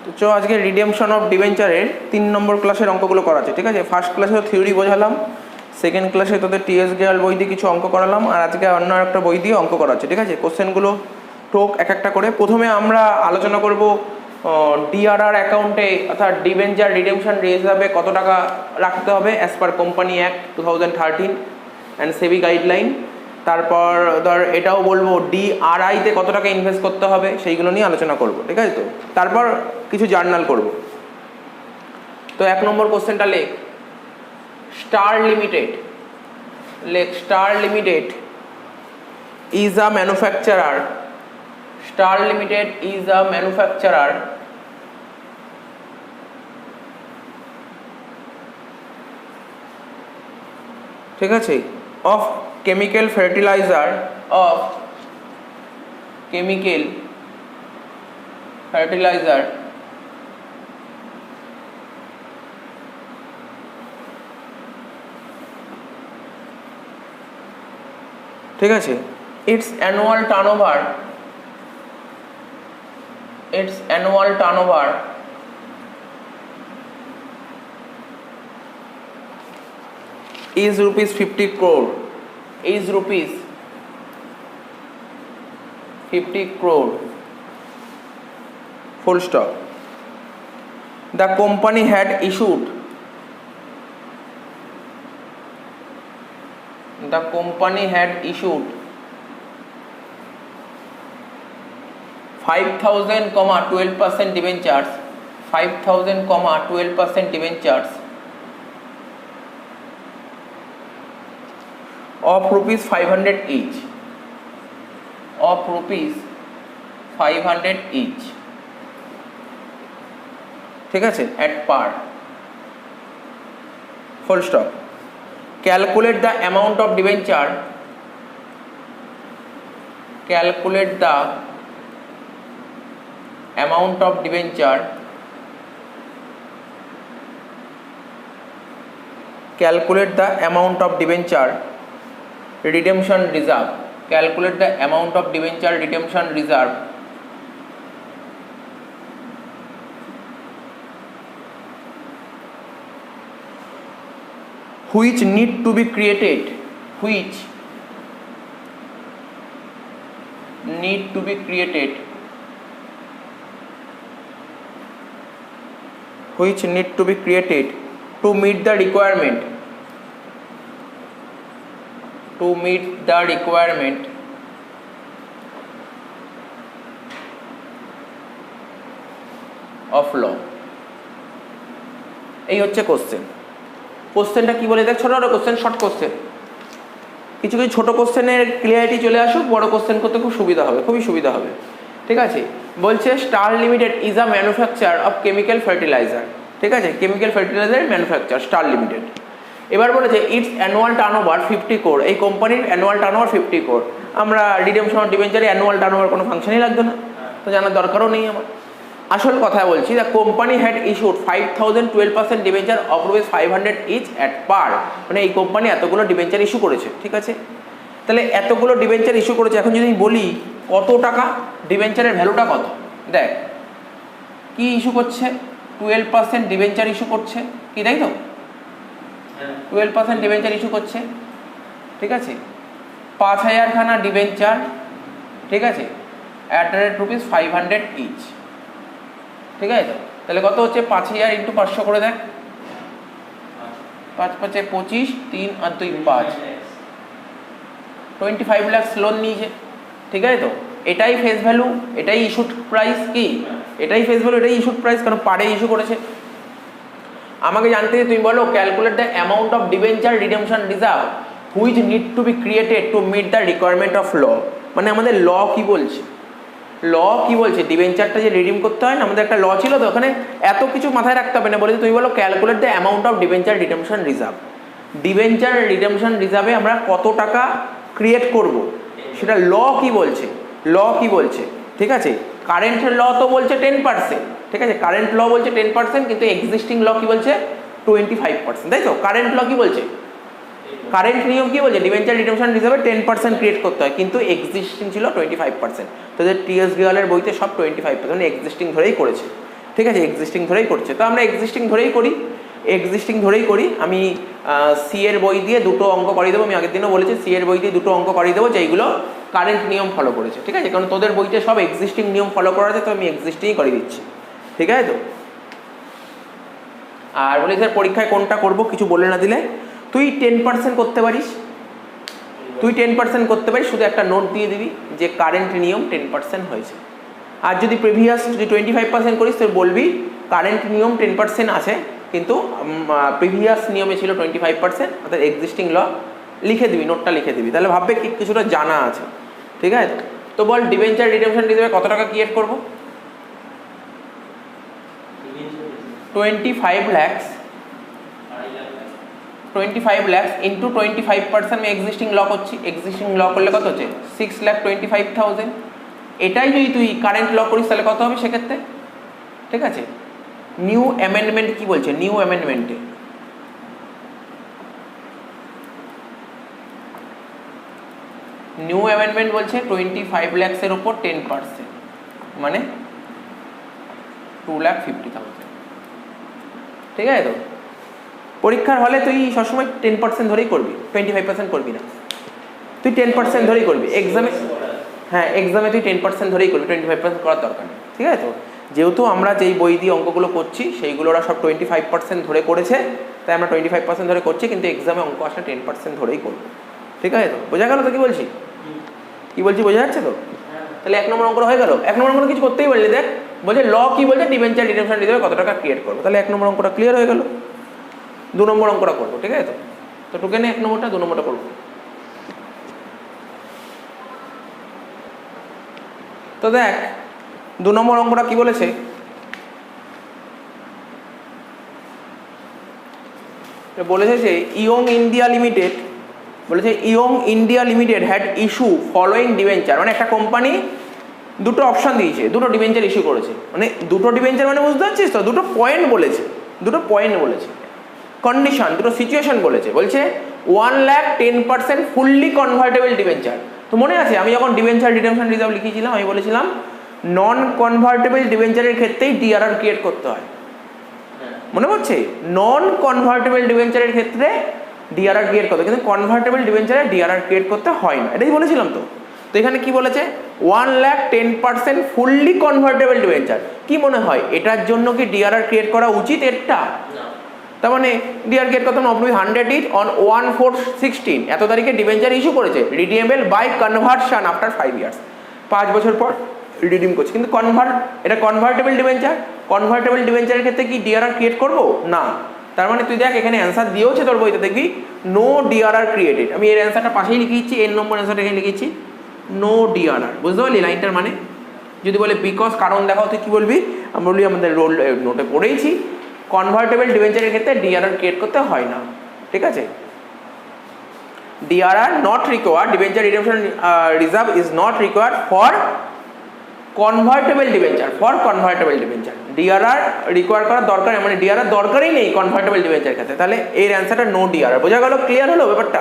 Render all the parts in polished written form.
তো চো আজকে রিডেমশন অফ ডিবেঞ্চারের 3 নম্বর ক্লাসের অঙ্কগুলো করা আছে, ঠিক আছে। ফার্স্ট ক্লাসে তো থিওরি বোঝালাম, সেকেন্ড ক্লাসে তোদের টিএস গেয়াল বই দিয়ে কিছু অঙ্ক করালাম, আর আজকে অন্য একটা বই দিয়ে অঙ্ক করা আছে, ঠিক আছে। কোশ্চেনগুলো টোক এক একটা করে। প্রথমে আমরা আলোচনা করব ডিআরআর অ্যাকাউন্টে অর্থাৎ ডিবেঞ্চার রিডেমশন রিজার্ভে কত টাকা রাখতে হবে as per company act 2013 and SEBI guideline. তারপর ধর এটাও বলবো ডিআরআইতে কত টাকা ইনভেস্ট করতে হবে, সেইগুলো নিয়ে আলোচনা করব, ঠিক আছে। তো তারপর কিছু জার্নাল করব। তো 1 নম্বর কোশ্চেনটা লেখ, স্টার লিমিটেড, লেখ star limited is a manufacturer, star limited is a manufacturer ঠিক আছে of chemical fertiliser, of chemical fertiliser ঠিক আছে। It's annual turnover, its annual turnover is rupees 50 crore, is rupees 50 crore, full stop. The company had issued, the company had issued 5,000, 12% debentures, 5,000, 12% debentures of rupees 500 each, of rupees 500 each, ঠিক আছে, at par, full stop. Calculate the amount of debenture, calculate the amount of debenture, calculate the amount of debenture redemption reserve, calculate the amount of debenture redemption reserve which need to be created, which need to be created, which need to be created to meet the requirement, to meet the requirement of law. এই হচ্ছে question. কোশ্চেনটা কি বলে দেখ, ছোট ছোট question, short question, কিছু কিছু ছোট কোশ্চেনের ক্লিয়ারিটি চলে আসুক, বড় কোশ্চেন করতে খুব সুবিধা হবে, খুবই সুবিধা হবে, ঠিক আছে। বলছে star limited is a manufacture of chemical fertiliser, ঠিক আছে, কেমিক্যাল ফার্টিলাইজারের ম্যানুফ্যাকচার স্টার লিমিটেড। এবার বলেছে ইটস অ্যানুয়াল টার্নওভার 50 crore, এই কোম্পানির অ্যানুয়াল টার্নওভার 50 crore। আমরা রিডেমশন অফ ডিবেঞ্চারে অ্যানুয়াল টার্নওভার কোনো ফাংশনই লাগবে না, তো জানার দরকারও নেই আমার। আসল কথা বলছি, the company had issued 5,000, 12% debenture of rupees 500 each at par, মানে এই কোম্পানি এতগুলো ডিবেঞ্চার ইস্যু করেছে, ঠিক আছে। তাহলে এতগুলো ডিবেঞ্চার ইস্যু করেছে, এখন যদি বলি কত টাকা, ডিবেঞ্চারের ভ্যালুটা কত, দেখ কি ইস্যু করছে, 12% ডিবেঞ্চার ইস্যু করছে, কি তাই তো, 12% ডিবেঞ্চার ইস্যু করছে, ঠিক আছে। 5,000 খানা ডিবেঞ্চার, ঠিক আছে, at the rate rupees 500 each, ঠিক আছে। তো তাহলে কত হচ্ছে, 5,000 × 500 করে দেখ, 5 5 25, 3 আর 2 5, 25 লাখ লোন নিয়েছে, ঠিক আছে। তো এটাই ফেস ভ্যালু, এটাই ইস্যুড প্রাইস, কি এটাই ফেস ভ্যালু, এটাই ইস্যুড প্রাইস, কারণ পারে ইস্যু করেছে। আমাকে জানতে তুমি বলো calculate the amount of debenture redemption reserve which need to be created to meet the requirement of law, মানে আমাদের ল কি বলছে, ল কি বলছে, ডিবেঞ্চারটা যে রিডিম করতে হয় না, আমাদের একটা ল ছিল, তো ওখানে এত কিছু মাথায় রাখতে হবে না, বলে তুমি বলো calculate the amount of debenture redemption reserve, debenture redemption রিজার্ভে আমরা কত টাকা ক্রিয়েট করব, সেটা ল কি বলছে, ল কি বলছে, ঠিক আছে। কারেন্ট ল তো বলছে 10%, ঠিক আছে, কারেন্ট ল বলছে 10%, কিন্তু এক্সিস্টিং ল কি বলছে 25%, তাই তো। কারেন্ট ল কি বলছে, কারেন্ট নিয়ম কি বলছে, ডিবেঞ্চার রিডেমশন রিজার্ভে 10% ক্রিয়েট করতে হয়, কিন্তু এক্সিস্টিং ছিল 25%। তোদের টিএস গেওয়ালের বইতে সব 25% এক্সিস্টিং ধরেই করেছে। ঠিক আছে, এক্সিস্টিং ধরেই করছে। তো আমরা এক্সিস্টিং ধরেই করি। আমি সি এর বই দিয়ে দুটো অঙ্ক করিয়ে দেবো। আমি আগের দিনও বলেছি সি এর বই দিয়ে দুটো অঙ্ক করিয়ে দেবো যেইগুলো কারেন্ট নিয়ম ফলো করেছে। ঠিক আছে, কারণ তোদের বইতে সব এক্সিস্টিং নিয়ম ফলো করা আছে, তো আমি এক্সিস্টিংই করিয়ে দিচ্ছি। ঠিক আছে তো। আর বলি স্যার পরীক্ষায় কোনটা করব কিছু বলে না দিলে, তুই 10% করতে পারিস, শুধু একটা নোট দিয়ে দিবি যে কারেন্ট নিয়ম 10% হয়েছে। আর যদি প্রিভিয়াস যদি 25% করিস তো বলবি কারেন্ট নিয়ম 10% আছে, কিন্তু প্রিভিয়াস নিয়মে ছিল 25%, অর্থাৎ এক্সিস্টিং ল লিখে দিবি, নোটটা লিখে দিবি, তাহলে ভাববে কি কিছুটা জানা আছে। ঠিক আছে, তো বল ডিবেঞ্চার রিডেমশন রিজার্ভে কত টাকা ক্রিয়েট করবো? 25 lakhs ইন্টু 25% আমি এক্সিস্টিং ল করছি। এক্সিস্টিং ল করলে কত হচ্ছে? 6,25,000। এটাই যদি তুই কারেন্ট ল করিস তাহলে কত হবে সেক্ষেত্রে? ঠিক আছে, নিউ অ্যামেন্ডমেন্ট কি বলছে? নিউ অ্যামেন্ডমেন্টে বলছে 25 lakhs-এর ওপর 10%, মানে 2,50,000। ঠিক আছে তো। পরীক্ষার হলে তুই সবসময় 10% ধরেই করবি, 25% করবি না, তুই 10% ধরেই করবি। এক্সামে তুই 10% ধরেই করবি, 25% করার দরকার নেই। ঠিক আছে তো। যেহেতু আমরা যেই বই দিয়ে অঙ্কগুলো করছি সেইগুলো ওরা সব 25% ধরে করেছে, তাই আমরা 25% ধরে করছি, কিন্তু এক্সামে অঙ্ক আসলে 10% ধরেই করবো। ঠিক আছে তো, বোঝা গেল তো কি বলছি? বোঝা যাচ্ছে তো? তাহলে 1 নম্বর অঙ্ক হয়ে গেল। 1 নম্বর অঙ্ক কিছু করতেই বললি, দেখ বলছে ল কি বলছে, ডিবেঞ্চার রিডেমশন রিজার্ভে কত টাকা ক্রিয়েট করবো। তাহলে 1 নম্বর অঙ্কটা ক্লিয়ার হয়ে গেল। 2 নম্বর অঙ্কটা করবো। ঠিক আছে তো টুকে নে 1 নম্বরটা, 2 নম্বরটা করবো। তো দেখ 2 নম্বর অঙ্কটা কি বলেছে, বলেছে যে young India limited had issue following debenture. মানে একটা কোম্পানি দুটো অপশন দিয়েছে, দুটো ডিবেঞ্চার ইস্যু করেছে। মানে দুটো ডিবেঞ্চার মানে বুঝতে পারছিস তো, দুটো পয়েন্ট বলেছে, কন্ডিশন, দুটো সিচুয়েশন বলেছে। বলছে 1,10% ফুললি কনভার্টেবল ডিবেঞ্চার। তো মনে আছে আমি যখন ডিবেঞ্চার রিডেমশন রিজার্ভ লিখেছিলাম, আমি বলেছিলাম নন কনভার্টেবল ডিবেঞ্চারের ক্ষেত্রেই ডিআরআর ক্রিয়েট করতে হয়। মনে পড়ছে? নন কনভার্টেবল ডিবেঞ্চারের ক্ষেত্রে ডিআরআর ক্রিয়েট করতে, কিন্তু কনভার্টেবল ডিবেঞ্চারে ডিআরআর ক্রিয়েট করতে হয় না, এটাই বলেছিলাম তো। তো এখানে কি বলেছে? 1,10% ফুললি কনভার্টেবল ডিবেঞ্চার। কি মনে হয় এটার জন্য কি ডিআরআর ক্রিয়েট করা উচিত? এটা তার মানে ডিআর ক্রিয়েট করতে হবে 100 ইট অন 1/4/16, এত তারিখে ডিবেঞ্চার ইস্যু করেছে, redeemable by conversion after 5 years, 5 বছর পর রিডিম করছে। কিন্তু এটা কনভার্টেবল ডিবেঞ্চারের ক্ষেত্রে কি ডিআরআর ক্রিয়েট করবো না। তার মানে তুই দেখ এখানে অ্যান্সার দিয়েওছে তোর বইতে, দেখবি নো ডিআরআর ক্রিয়েটেড। আমি এর অ্যান্সারটা পাশেই লিখেছি, এর নম্বর অ্যান্সারটা এখানে লিখেছি নো ডিআরআর। বুঝতে পারলি লাইনটার মানে? যদি বলে বিকজ, কারণ দেখাও, তুই কি বলবি? আমরা বলি আমাদের রোল নোটে পড়েইছি কনভার্টেবল ডিবেঞ্চারের ক্ষেত্রে ডিআরআর ক্রিয়েট করতে হয় না। ঠিক আছে, DRR not required, debenture redemption reserve is not required for convertible debenture, DRR require করার দরকার, মানে ডিআরআর দরকারই নেই কনভার্টেবল ডিবেঞ্চারের ক্ষেত্রে। তাহলে এর অ্যান্সারটা নো ডিআরআর। বোঝা গেল? ক্লিয়ার হলো ব্যাপারটা?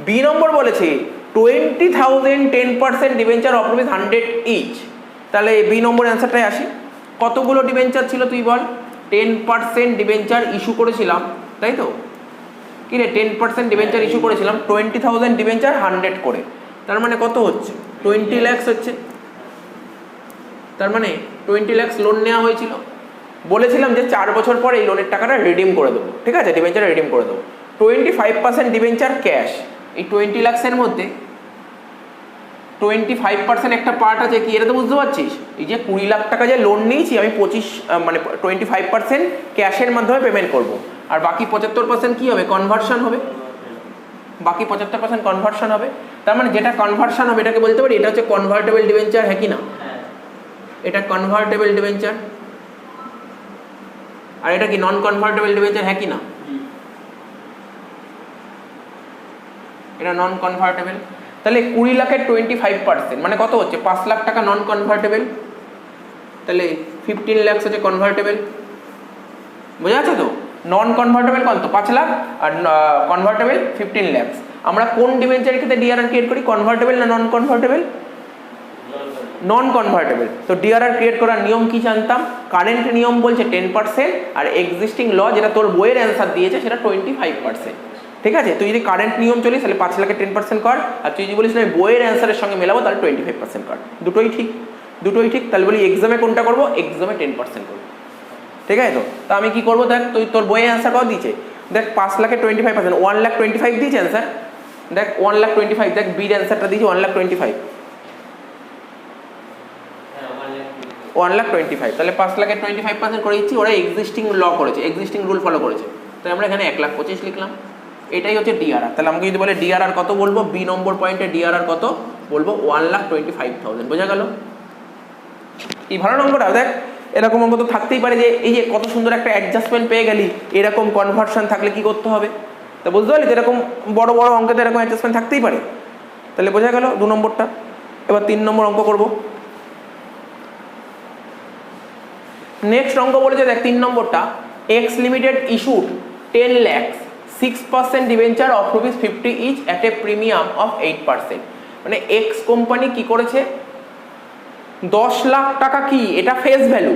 বি নম্বর বলেছে 20,000 10% ডিবেঞ্চার অফ রুপিস 100 ইচ। তাহলে বি নম্বর অ্যান্সারটাই আসি। কতগুলো ডিবেঞ্চার ছিল তুই বল? 10% ডিবেঞ্চার ইস্যু করেছিলাম, তাই তো? কি রে, 10% ডিবেঞ্চার ইস্যু করেছিলাম, 20,000 ডিবেঞ্চার 100 করে, তার মানে কত হচ্ছে? 20 lakhs হচ্ছে। তার মানে 20 lakhs লোন নেওয়া হয়েছিল, বলেছিলাম যে 4 বছর পর এই লোনের টাকাটা রিডিম করে দেবো। ঠিক আছে, ডিবেঞ্চার রিডিম করে দেবো। 25% ডিবেঞ্চার ক্যাশ, এই 20 lakhs-এর মধ্যে 25% একটা পার্ট আছে কি, এটা তো বুঝতে পারছিস? এই যে 20 লাখ টাকা যে লোন নিয়েছি আমি 25% ক্যাশের মাধ্যমে পেমেন্ট করব, আর বাকি 75% কি হবে? কনভার্সন হবে। তার মানে যেটা কনভার্সন হবে এটাকে বলতে পারি এটা হচ্ছে কনভার্টেবল ডিবেঞ্চার, হ্যাঁ কি না? এটা কনভার্টেবল ডিবেঞ্চার, আর এটা কি নন কনভার্টেবল ডিবেঞ্চার, হ্যাঁ কি না? এটা নন কনভার্টেবল। তাহলে 20 লাখের 25% মানে কত হচ্ছে? 5 লাখ টাকা নন কনভার্টেবল, তাহলে 15 lakhs হচ্ছে কনভার্টেবল। বোঝা যাচ্ছে তো? নন কনভার্টেবল কত? 5 লাখ, আর কনভার্টেবল 15 lakhs। আমরা কোন ডিবেঞ্চারের ক্ষেত্রে ডিআরআর ক্রিয়েট করি, কনভার্টেবল না নন কনভার্টেবল? নন কনভার্টেবল। তো ডিআরআর ক্রিয়েট করার নিয়ম কি জানতাম? কারেন্ট নিয়ম বলছে 10%, আর এক্সিস্টিং ল যেটা তোর বইয়ের অ্যান্সার দিয়েছে সেটা 25%। ঠিক আছে, তুই যদি কারেন্ট নিয়ম চলিস তাহলে 5 লাখে 10% কর, আর তুই যদি বলিস না বইয়ের অ্যান্সারের সঙ্গে মেলাবো তাহলে 25% কর। দুটোই ঠিক, দুটোই ঠিক। তাহলে বলি এক্সামে কোনটা করবো? এক্সামে 10% করবো। ঠিক আছে, তো আমি কি করবো? দেখ তুই তোর বইয়ের অ্যান্সার কত দিয়েছে, দেখ 5 লাখে 25%, 1,25,000 দিয়েছে অ্যান্সার। দেখ 1,25,000, দেখ বির অ্যান্সারটা দিয়েছে 1,25,000, 1,25,000। তাহলে 5 লাখে 25% করে দিচ্ছি। ওরা এক্সিস্টিং ল করেছে, এক্সিস্টিং রুল ফলো করেছে, তাই আমরা এখানে 1,25,000 লিখলাম। এটাই হচ্ছে ডিআরআর। তাহলে আমাকে যদি বলে ডিআরআর কত বলবো, বি নম্বর পয়েন্টে ডিআরআর কত বলবো? 1,25,000। বোঝা গেল? এই ভালো নম্বরটা। দেখ এরকম অঙ্ক তো থাকতেই পারে, যে এই যে কত সুন্দর একটা অ্যাডজাস্টমেন্ট পেয়ে গেলি, এরকম কনভার্সন থাকলে কি করতে হবে, তা বুঝতে পারলি? এরকম বড় বড় অঙ্কে এরকম অ্যাডজাস্টমেন্ট থাকতেই পারে। তাহলে বোঝা গেল 2 নম্বরটা। এবার 3 নম্বর অঙ্ক করব। নেক্সট অঙ্ক বলেছে, দেখ 3 নম্বরটা, X limited issued 10 lakhs 6% debenture of ₹50 each at a premium of 8%। মানে এক্স কোম্পানি কি করেছে, 10 লাখ টাকা, কি এটা ফেস ভ্যালু,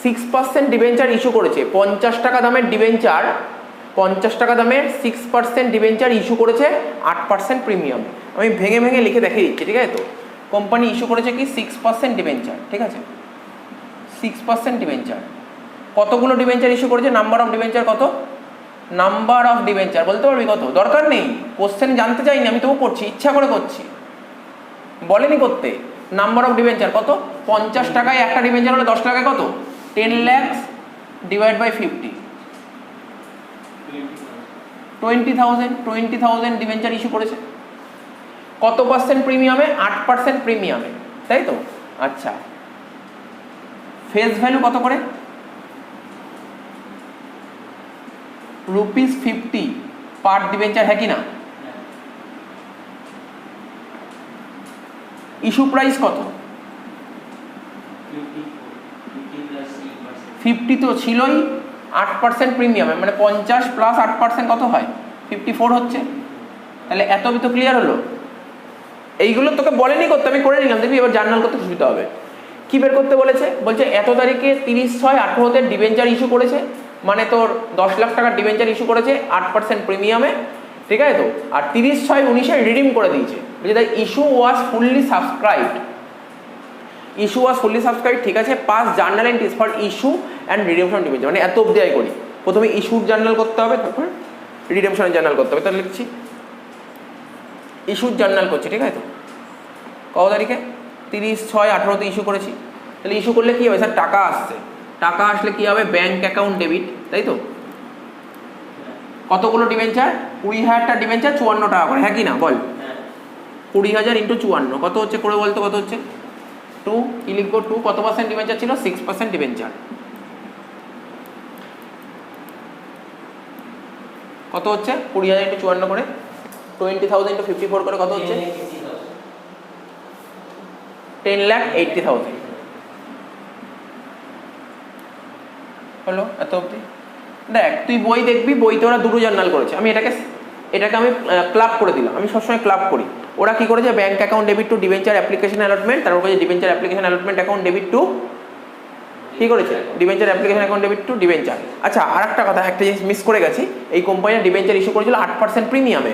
6% ডিবেঞ্চার ইস্যু করেছে। 50 টাকা দামের ডিবেঞ্চার, 50 টাকা দামের 6% ডিবেঞ্চার ইস্যু করেছে 8% প্রিমিয়াম। আমি ভেঙে ভেঙে লিখে দেখিয়ে দিচ্ছি, ঠিক আছে? তো কোম্পানি ইস্যু করেছে কি 6% ডিবেঞ্চার, ঠিক আছে? 6% ডিবেঞ্চার। কতগুলো ডিবেঞ্চার ইস্যু করেছে? নাম্বার অফ ডিবেঞ্চার কত? নাম্বার অফ ডিবেঞ্চার বলতে পারবি কত? দরকার নেই, কোশ্চেন জানতে চাইনি আমি, তবু করছি, ইচ্ছা করে করছি, বলেনি করতে। নাম্বার অফ ডিবেঞ্চার কত? 50 টাকায় একটা ডিবেঞ্চার হলে 10 টাকায় কত? 10 lakhs divide by 50, 20,000 debenture issue করেছে। কত পার্সেন্ট প্রিমিয়ামে? 8% প্রিমিয়ামে, তাই তো? আচ্ছা, ফেস ভ্যালু কত করে? ₹50 পার ডিবেঞ্চার, হ্যাঁ কি না? ইস্যু প্রাইস কত? 50 তো ছিলই, 8% প্রিমিয়ামে, মানে 50 প্লাস 8% কত হয়? 54 হচ্ছে। তাহলে এত তো ক্লিয়ার হলো। এইগুলো তোকে বলেনি করতে, আমি করে নিলাম, দেখবি এবার জার্নাল করতে সুবিধা হবে। কি বের করতে বলেছে? বলছে এত তারিখে 30/6/18 ডিবেঞ্চার ইস্যু করেছে, মানে তোর 10 লাখ টাকার ডিবেঞ্চার ইস্যু করেছে 8% প্রিমিয়ামে, ঠিক আছে তো? আর 30/6/19 রিডিম করে দিয়েছে। বলছে ইস্যু ওয়াজ ফুললি সাবস্ক্রাইবড, ইস্যু ওয়াজ ফুললি সাবস্ক্রাইবড, ঠিক আছে? Pass journal entries for issue and redemption debenture, মানে এত অব্দি আয় করি। প্রথমে ইস্যুর জার্নাল করতে হবে, তারপর রিডেমশনের জার্নাল করতে হবে। তাহলে লিখছি ইস্যুর জার্নাল করছি, ঠিক আছে তো? কত তারিখে? 30/6/18 ইস্যু করেছি। তাহলে ইস্যু করলে কি হবে? স্যার টাকা আসছে, টাকা আসলে কি হবে? ব্যাংক অ্যাকাউন্ট ডেবিট, তাই তো? কতগুলো ডিবেঞ্চার? 20,000টা ডিবেঞ্চার, 54 টাকা করে, হ্যাঁ কি না? বল 20,000 × 54 কত হচ্ছে করে বলতো? কত হচ্ছে? 2, কি লিখবো? 2 কত পার্সেন্ট ডিবেঞ্চার ছিল? 6% ডিবেঞ্চার। কত হচ্ছে? 20,000 × 54 করে, 20,000 × 54 করে কত হচ্ছে? 10,80,000 হলো। এত অবধি দেখ, তুই বই দেখবি, বইতে ওরা দুটো জার্নাল করেছে। আমি এটাকে আমি ক্লাব করে দিলাম, আমি সবসময় ক্লাব করি। ওরা কি করেছে? Bank account debit two debenture application allotment, তারপর করেছে debenture application allotment account debit two, কি করেছে? Debenture application account debit two debenture. আচ্ছা, আর একটা কথা, একটা জিনিস মিস করে গেছি। এই কোম্পানির ডিবেঞ্চার ইস্যু করেছিল 8% প্রিমিয়ামে,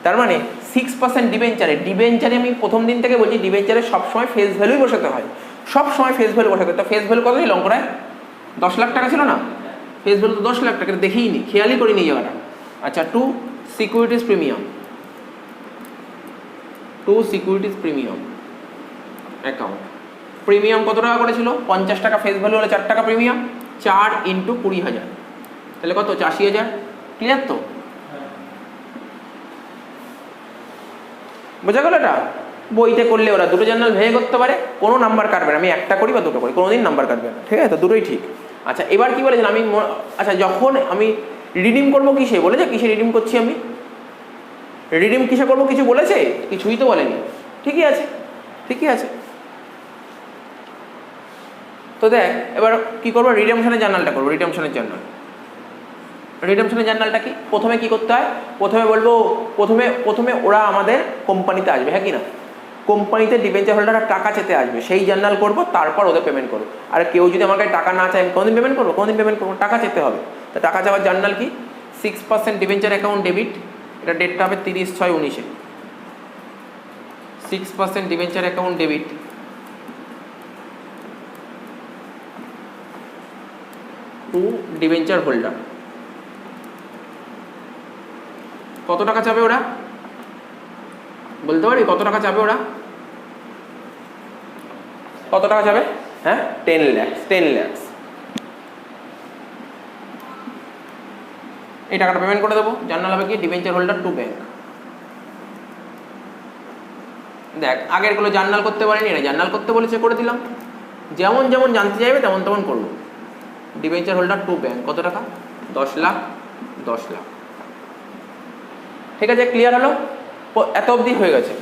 তার মানে 6% ডিবেঞ্চারে। ডিবেঞ্চারে আমি প্রথম দিন থেকে বলছি, ডিবেঞ্চারে সবসময় ফেস ভ্যালুই বসাতে হয়, সবসময় ফেস ভ্যালু বসাতে হয়। তো ফেস ভ্যালু কত ছিল অঙ্কটায়? 10 লাখ টাকা ছিল না? ফেস ভ্যালু তো 10 লাখ টাকা, দেখিইনি, খেয়ালই করিনি জায়গাটা। আচ্ছা, 2 securities premium, 2 securities premium account. Premium কত টাকা করেছিল? 50 টাকা ফেস ভ্যালু হলে 4 টাকা প্রিমিয়াম, 4 × 20,000, তাহলে কত? 80,000। ক্লিয়ার তো? বোঝা গেল? এটা বইতে করলে ওরা দুটো জার্নাল ভেঙে করতে পারে, কোনো নাম্বার কাটবে না। আমি একটা করি বা দুটো করি, কোনোদিন নাম্বার কাটবে না, ঠিক আছে তো? দুটোই ঠিক। আচ্ছা, এবার কি বলেছেন? আমি আচ্ছা, যখন আমি রিডিম করবো কিসে বলেছে? কিসে রিডিম করছি আমি? রিডিম কিসে করবো কিছু বলেছে? কিছুই তো বলেনি। ঠিকই আছে, ঠিকই আছে। তো দেখ এবার কি করবো? রিডেমশনের জার্নালটা করবো। রিডেমশনের জার্নাল, রিডেমশনের জার্নালটা কি? প্রথমে কি করতে হয়? প্রথমে বলবো, প্রথমে ওরা আমাদের কোম্পানিতে আসবে, হ্যাঁ কি না? কোম্পানিতে ডিবেঞ্চার হোল্ডাররা টাকা চেতে আসবে, সেই জার্নাল করবো, তারপর ওদের পেমেন্ট করবো। আর কেউ যদি আমার কাছে টাকা না চায় আমি কোনদিন পেমেন্ট করবো? কোনদিন পেমেন্ট করবো? টাকা চেতে হবে। তো টাকা চাওয়ার জার্নাল কি? 6% ডিবেঞ্চার অ্যাকাউন্ট ডেবিট, এটা ডেটটা হবে 30/6/19-এ। 6% debenture account debit two debenture holder. কত টাকা চাবে ওরা? বলতে পারি কত টাকা চাবে ওরা? কত টাকা চাবে? হ্যাঁ, 10 lakhs। 10 lakhs এই টাকাটা পেমেন্ট করে দেবো। জার্নাল হবে কি? Debenture holder to bank. দেখ, আগেরগুলো জার্নাল করতে পারিনি, না জার্নাল করতে বলেছে, করে দিলাম। যেমন যেমন জানতে চাইবে তেমন তেমন করবো। ডিবেঞ্চার হোল্ডার টু ব্যাংক, কত টাকা? 10 লাখ। 10 লাখ, ঠিক আছে, ক্লিয়ার হলো? এত অবধি হয়ে গেছে।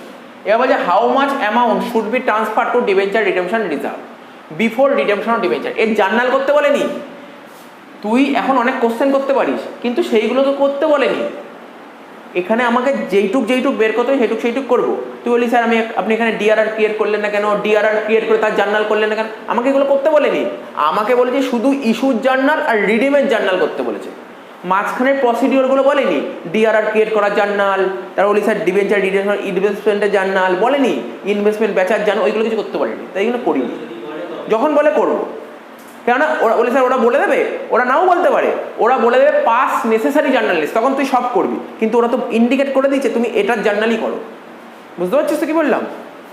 এবার বলছে how much amount should be transfer to debenture redemption reserve before redemption of debenture. এর জার্নাল করতে বলেনি। তুই এখন অনেক কোশ্চেন করতে পারিস, কিন্তু সেইগুলো তো করতে বলেনি। এখানে আমাকে যেইটুক বের করতে হবে সেইটুক করবো। তুই বলি স্যার আপনি এখানে ডিআরআর ক্রিয়েট করলেন না কেন? ডিআরআর ক্রিয়েট করে তার জার্নাল করলেন না কেন? আমাকে এগুলো করতে বলেনি। আমাকে বলেছে শুধু ইস্যুর জার্নাল আর রিডিমের জার্নাল করতে বলেছে। মাঝখানের প্রসিডিওরগুলো বলেনি। ডিআরআর ক্রিয়েট করার জার্নাল, তারপর বলি স্যার ডিবেঞ্চার রিডেমশন ইনভেস্টমেন্টের জার্নাল বলেনি, ইনভেস্টমেন্ট বেচার জার্নাল, ওইগুলো কিছু করতে বলেনি। তাই এগুলো করিনি। যখন বলে করবো, কেননা ওরা বলে স্যার ওরা বলে দেবে, ওরা নাও বলতে পারে, ওরা বলে দেবে পাস নেসেসারি জার্নালিস্ট, তখন তুই সব করবি। কিন্তু ওরা তো ইন্ডিকেট করে দিচ্ছে তুমি এটার জার্নালই করো। বুঝতে পারছিস তো কি বললাম?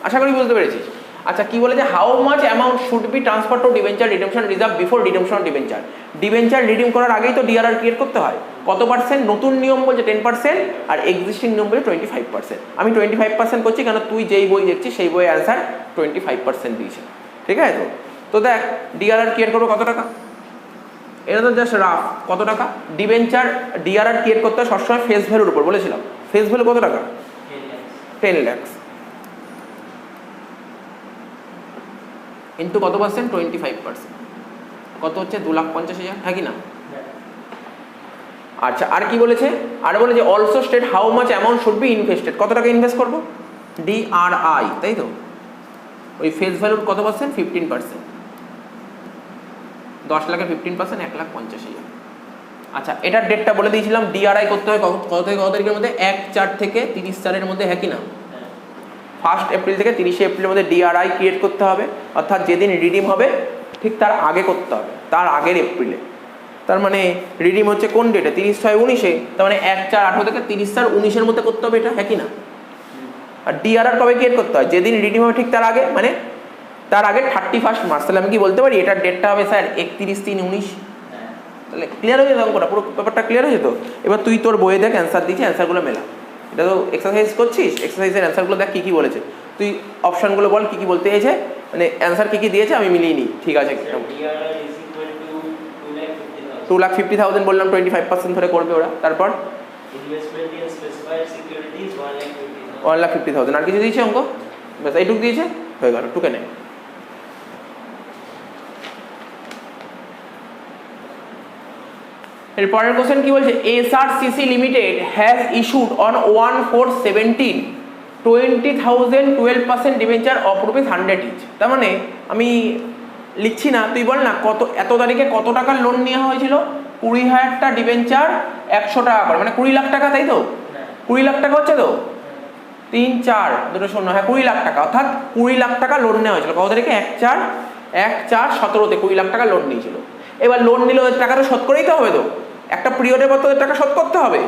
আশা করি বুঝতে পেরেছিস। আচ্ছা, কি বলে যে how much amount should be transfer to debenture redemption reserve before redemption debenture. Debenture redeem করার আগেই তো ডিআরআর ক্রিয়েট করতে হয়। কত পার্সেন্ট? নতুন নিয়ম বলছে 10%, আর এক্সিস্টিং নিয়ম বলছে 25%। আমি 25% করছি, কেন তুই যেই বই দেখছিস সেই বইয়ের অ্যান্সার 25% দিয়েছে। ঠিক আছে তো? তো দেখ, ডিআরআর ক্রিয়েট করবো কত টাকা? এটা তো জাস্ট রাফ। কত টাকা? ডিআরআর ক্রিয়েট করতে হয় সবসময় ফেস ভ্যালুর উপর, বলেছিলাম। ফেস ভ্যালু কত টাকা? 10 lakhs ইন্টু কত পার্সেন্ট? 25%। কত হচ্ছে? 2,50,000, হ্যাঁ কি না? আচ্ছা, আর কি বলেছে? আর বলে যে also state how much amount should be invested. কত টাকা ইনভেস্ট করবো? ডিআরআই, তাই তো? ওই ফেস ভ্যালুর কত পার্সেন্ট? 15%। 10 লাখের 15% 1,50,000। আচ্ছা, এটার ডেটটা বলে দিয়েছিলাম। ডিআরআই করতে হয় কত থেকে কত তারিখের মধ্যে? 1/4 থেকে 30/4-এর মধ্যে, হ্যাঁ কি না? 1 এপ্রিল থেকে 30 এপ্রিলের মধ্যে ডিআরআই ক্রিয়েট করতে হবে। অর্থাৎ যেদিন রিডিম হবে ঠিক তার আগে করতে হবে, তার আগের এপ্রিলে। তার মানে রিডিম হচ্ছে কোন ডেটে? 30/6/19-এ। তার মানে 1/4/18 থেকে 30/19-এর মধ্যে করতে হবে, এটা হ্যাঁ কি না? আর ডিআরআর কবে ক্রিয়েট করতে হয়? যেদিন রিডিম হবে ঠিক তার আগে, মানে তার আগে 31 মার্চ। তাহলে আমি কি বলতে পারি এটার ডেটটা হবে স্যার 31/3/19? তাহলে ক্লিয়ার হয়ে যেত অঙ্কটা, পুরো ব্যাপারটা ক্লিয়ার হয়ে যেত। এবার তুই তোর বইয়ে দেখ অ্যান্সার দিচ্ছি, অ্যান্সারগুলো মেলা। এটা তো এক্সারসাইজ করছিস, এক্সারসাইজের অ্যান্সারগুলো দেখ কী কী বলেছে। তুই অপশানগুলো বল কী কী বলতে চাইছে, মানে অ্যান্সার কী কী দিয়েছে আমি মিলিয়ে নিই। ঠিক আছে, 2,50,000 বললাম, 25% ধরে করবে ওরা। তারপর 1,50,000। আর কিছু দিয়েছে অঙ্ক? ব্যাস এইটুকু দিয়েছে, হয়ে গেল, টুকে নেয়। এর পরের কোশ্চেন কি বলছে? SRCC limited has issued on 1/4/17 20,000 12% debenture of ₹100 each. তার মানে আমি লিখছি না, তুই বল না কত এত তারিখে কত টাকার লোন নেওয়া হয়েছিল? 20,000টা ডিবেঞ্চার 100 টাকা করে, মানে 20 লাখ টাকা, তাই তো? 20 লাখ টাকা হচ্ছে তো? 3 4 2 0, হ্যাঁ 20 লাখ টাকা। অর্থাৎ 20 লাখ টাকা লোন নেওয়া হয়েছিল। কত তারিখে? 1/4/17-তে 20 লাখ টাকা লোন নিয়েছিল। এবার লোন নিলে ওদের টাকা তো শোধ করেই তো হবে, তো একটা পিরিয়ডের পর তোদের টাকা শোধ করতে হবে।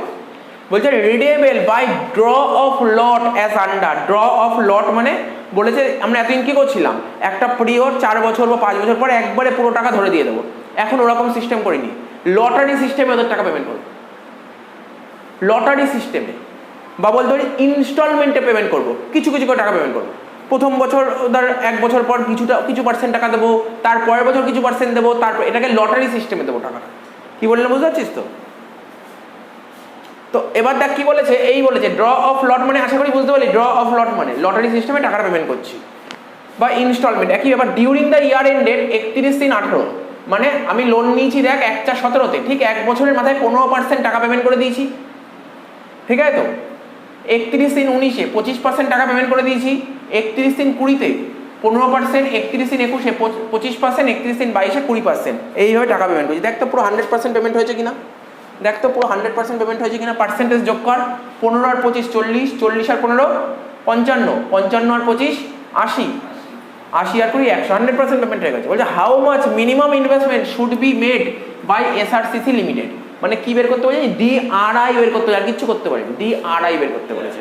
বলছে redeemable by draw of lot as under. Draw of lot মানে বলেছে আমরা এতদিন কি করছিলাম, একটা পিরিয়ড 4 বছর বা 5 বছর পরে একবারে পুরো টাকা ধরে দিয়ে দেবো। এখন ওরকম সিস্টেম করিনি, লটারি সিস্টেমে ওদের টাকা পেমেন্ট করবো। লটারি সিস্টেমে বা বলতে পারি ইনস্টলমেন্টে পেমেন্ট করবো, কিছু কিছু করে টাকা পেমেন্ট করবো। প্রথম বছর ধর 1 বছর পর কিছু পার্সেন্ট টাকা দেবো, তার পরের বছর কিছু পার্সেন্ট দেবো, তারপর এটাকে লটারি সিস্টেমে দেবো টাকাটা। কি বললে বুঝতে পারছিস তো? তো এবার দেখ কি বলেছে, এই বলেছে ড্র অফ লট মানে আশা করি বুঝতে পারলি, ড্র অফ লট মানে লটারি সিস্টেমে টাকাটা পেমেন্ট করছি বা ইনস্টলমেন্ট একই ব্যাপার। ডিউরিং দ্য ইয়ার এন্ডেড 31/3/18, মানে আমি লোন নিয়েছি দেখ 1/4/17-তে, ঠিক 1 বছরের মাথায় 15% টাকা পেমেন্ট করে দিয়েছি, ঠিক আছে তো? 31/3/19-এ 25% টাকা পেমেন্ট করে দিয়েছি, 31/3/20-তে 15%, 31/3/21-এ 25%, 31/3/22-এ 20%, এইভাবে টাকা পেমেন্ট করছি। দেখ তো পুরো 100% পেমেন্ট হয়েছে কিনা, দেখ তো পুরো 100% পেমেন্ট হয়েছে কিনা। পার্সেন্টেজ যোগ কর, 15 আর 25 40, 40 আর 15 55, 55 আর 25 80, 80 আর 20 100, 100% পেমেন্ট হয়ে গেছে। বলছে how much minimum investment should be made by SRCC limited, মানে কি বের করতে বলেছে, ডিআরআই বের করতে, আর কিছু করতে পারবে, ডিআরআই বের করতে বলেছে।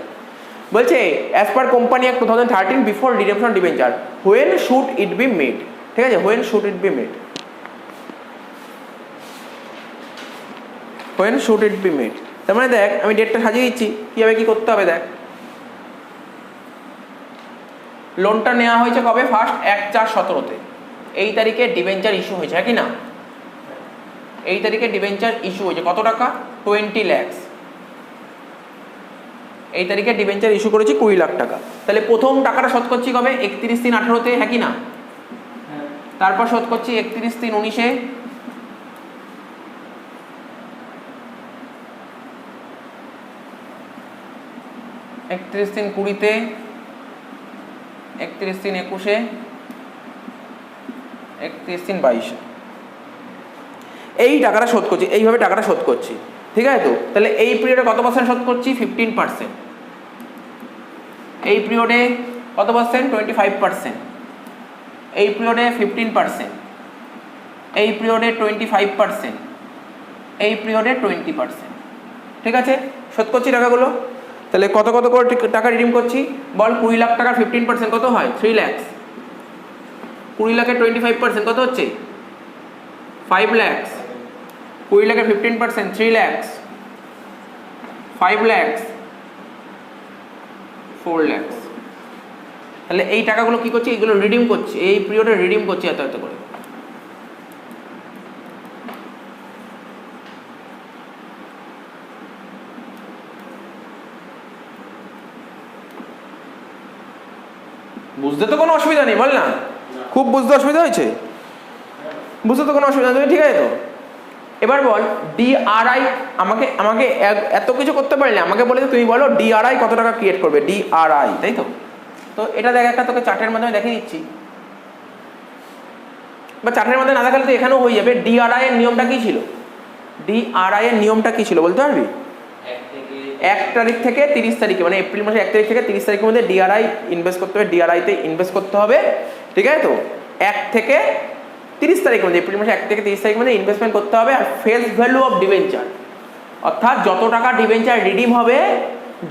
বলছে as per company act 2013 before redemption debenture when should it be made, ঠিক আছে, when should it be made, when should it be made. তার মানে দেখ আমি ডেটটা সাজিয়ে দিচ্ছি কীভাবে কী করতে হবে। দেখ লোনটা নেওয়া হয়েছে কবে, 1/4/17-তে, এই তারিখে ডিবেঞ্চার ইস্যু হয়েছে, হ্যাঁ কি না, এই তারিখে ডিবেঞ্চার ইস্যু হয়েছে, কত টাকা 20 লাখ, এই তারিখে ডিবেঞ্চার ইস্যু করেছি 20 লাখ টাকা। তাহলে প্রথম টাকাটা শোধ করছি কবে, 31/3/18-তে, হ্যাঁ কি না, তারপর শোধ করছি 31/3/19-এ, তে 31/3/20-তে, 31/3/21-এ, 31/3/22-এ, এই টাকাটা শোধ করছি, এইভাবে টাকাটা শোধ করছি, ঠিক আছে তো। তাহলে এই পিরিয়ডে কত পার্সেন্ট শোধ করছি, 15%, এই পিরিয়ডে কত পার্সেন্ট, 25%, এই পিরিয়ডে 15%, এই পিরিয়ডে 25%, এই পিরিয়ডে 20%, ঠিক আছে, শোধ করছি টাকাগুলো। তাহলে কত কত করে টাকা রিডিম করছি বল, 20 লাখ টাকার 15% কত হয়, 3 লাখ, 20 লাখের 25% কত হচ্ছে 5 লাখ, 20 লাখের 15% 3 লাখ, 5 লাখ, 4 লাখ। তাহলে এই টাকাগুলো কি করছি, এইগুলো রিডিম করছি, এই পিরিয়ডে রিডিম করছি এত এত করে। বুঝতে তো কোনো অসুবিধা নেই, বল না, খুব বুঝতে অসুবিধা হয়েছে, বুঝতে তো কোনো অসুবিধা নেই, ঠিক আছে তো। এবার বল ডিআরআই, আমাকে আমাকে এত কিছু করতে পারলে আমাকে বলেছে তুমি বলো ডিআরআই কত টাকা ক্রিয়েট করবে, ডিআরআই, তাই তো। তো এটা দেখ একটা তোকে চার্টের মাধ্যমে দেখিয়ে দিচ্ছি, বা চার্টের মধ্যে না দেখালে তো এখানেও হয়ে যাবে। ডিআরআই এর নিয়মটা কি ছিল, ডিআরআই এর নিয়মটা কি ছিল বলতে পারবি, 1 তারিখ থেকে 30 তারিখে, মানে এপ্রিল মাসের 1 তারিখ থেকে 30 তারিখের মধ্যে ডিআরআই ইনভেস্ট করতে হবে, ডিআরআইতে ইনভেস্ট করতে হবে, ঠিক আছে তো। 1 থেকে 30 তারিখের মধ্যে, এপ্রিল মাসে 1 থেকে 30 তারিখের মধ্যে ইনভেস্টমেন্ট করতে হবে। আর ফেস ভ্যালু অফ ডিবেঞ্চার, অর্থাৎ যত টাকা ডিবেঞ্চার রিডিম হবে,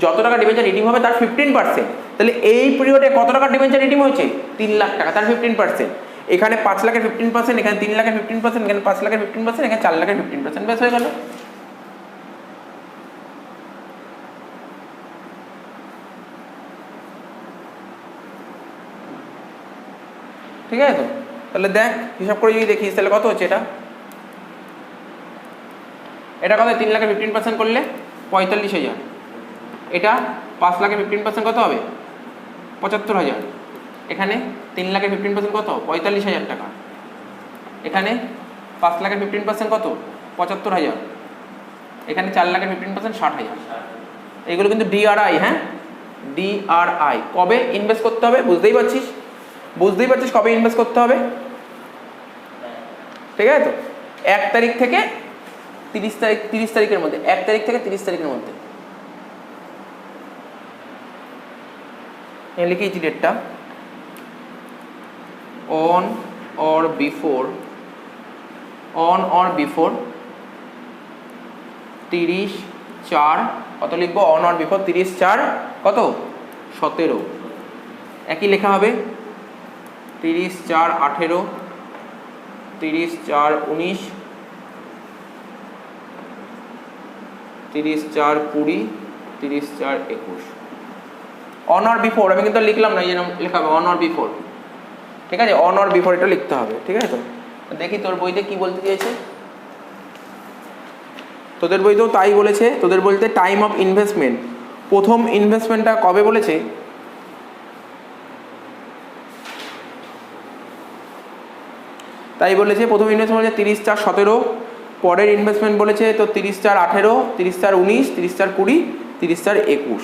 যত টাকা ডিবেঞ্চার রিডিম হবে তার 15%। তাহলে এই পিরিয়ডে কত টাকা ডিবেঞ্চার রিডিম হয়েছে, 3 লাখ টাকা, তার 15%। এখানে 5 লাখের 15%, এখানে 3 লাখের 15%, এখানে 5 লাখের 15%, এখানে 4 লাখের 15%, বেশ হয়ে গেল। ঠিক আছে তো। তাহলে দেখ হিসাব করে যদি দেখিস তাহলে কত হচ্ছে, এটা এটা কত, 3 লাখের 15% করলে 45,000, এটা 5 লাখের 15% কত হবে 75,000, এখানে 3 লাখের 15% কত 45,000 টাকা, এখানে 5 লাখের 15% কত 75,000, এখানে 4 লাখের 15% 60,000। এইগুলো কিন্তু ডিআরআই, হ্যাঁ ডিআরআই। কবে ইনভেস্ট করতে হবে বুঝতেই পারছিস, বুঝতেই পারছিস কবে ইনভেস্ট করতে হবে, ঠিক আছে তো। 1 তারিখ থেকে 30 তারিখের মধ্যে, 1 তারিখ থেকে 30 তারিখের মধ্যে লিখেছি ডেটটা, অন অর বিফোর 30/4, কত লিখবো, অন অর বিফোর 30/4 কত 17, একই লেখা হবে 30/4/18, 30/4/19, 30/4/20, 30/4/21। অন অর বিফোর আমি কিন্তু লিখলাম না, এই জন্য লেখা হবে অন অর বিফোর, ঠিক আছে, অন অর বিফোর এটা লিখতে হবে, ঠিক আছে তো। দেখি তোর বইতে কি বলতে চেয়েছে, তোদের বইতেও তাই বলেছে, তোদের বলতে টাইম অফ ইনভেস্টমেন্ট, প্রথম ইনভেস্টমেন্টটা কবে বলেছে, তাই বলেছে প্রথম ইনভেস্টমেন্ট বলেছে 30/4/17, পরের ইনভেস্টমেন্ট বলেছে তো 30/4/18, 30/4/19, 30/4/20, 30/4/21,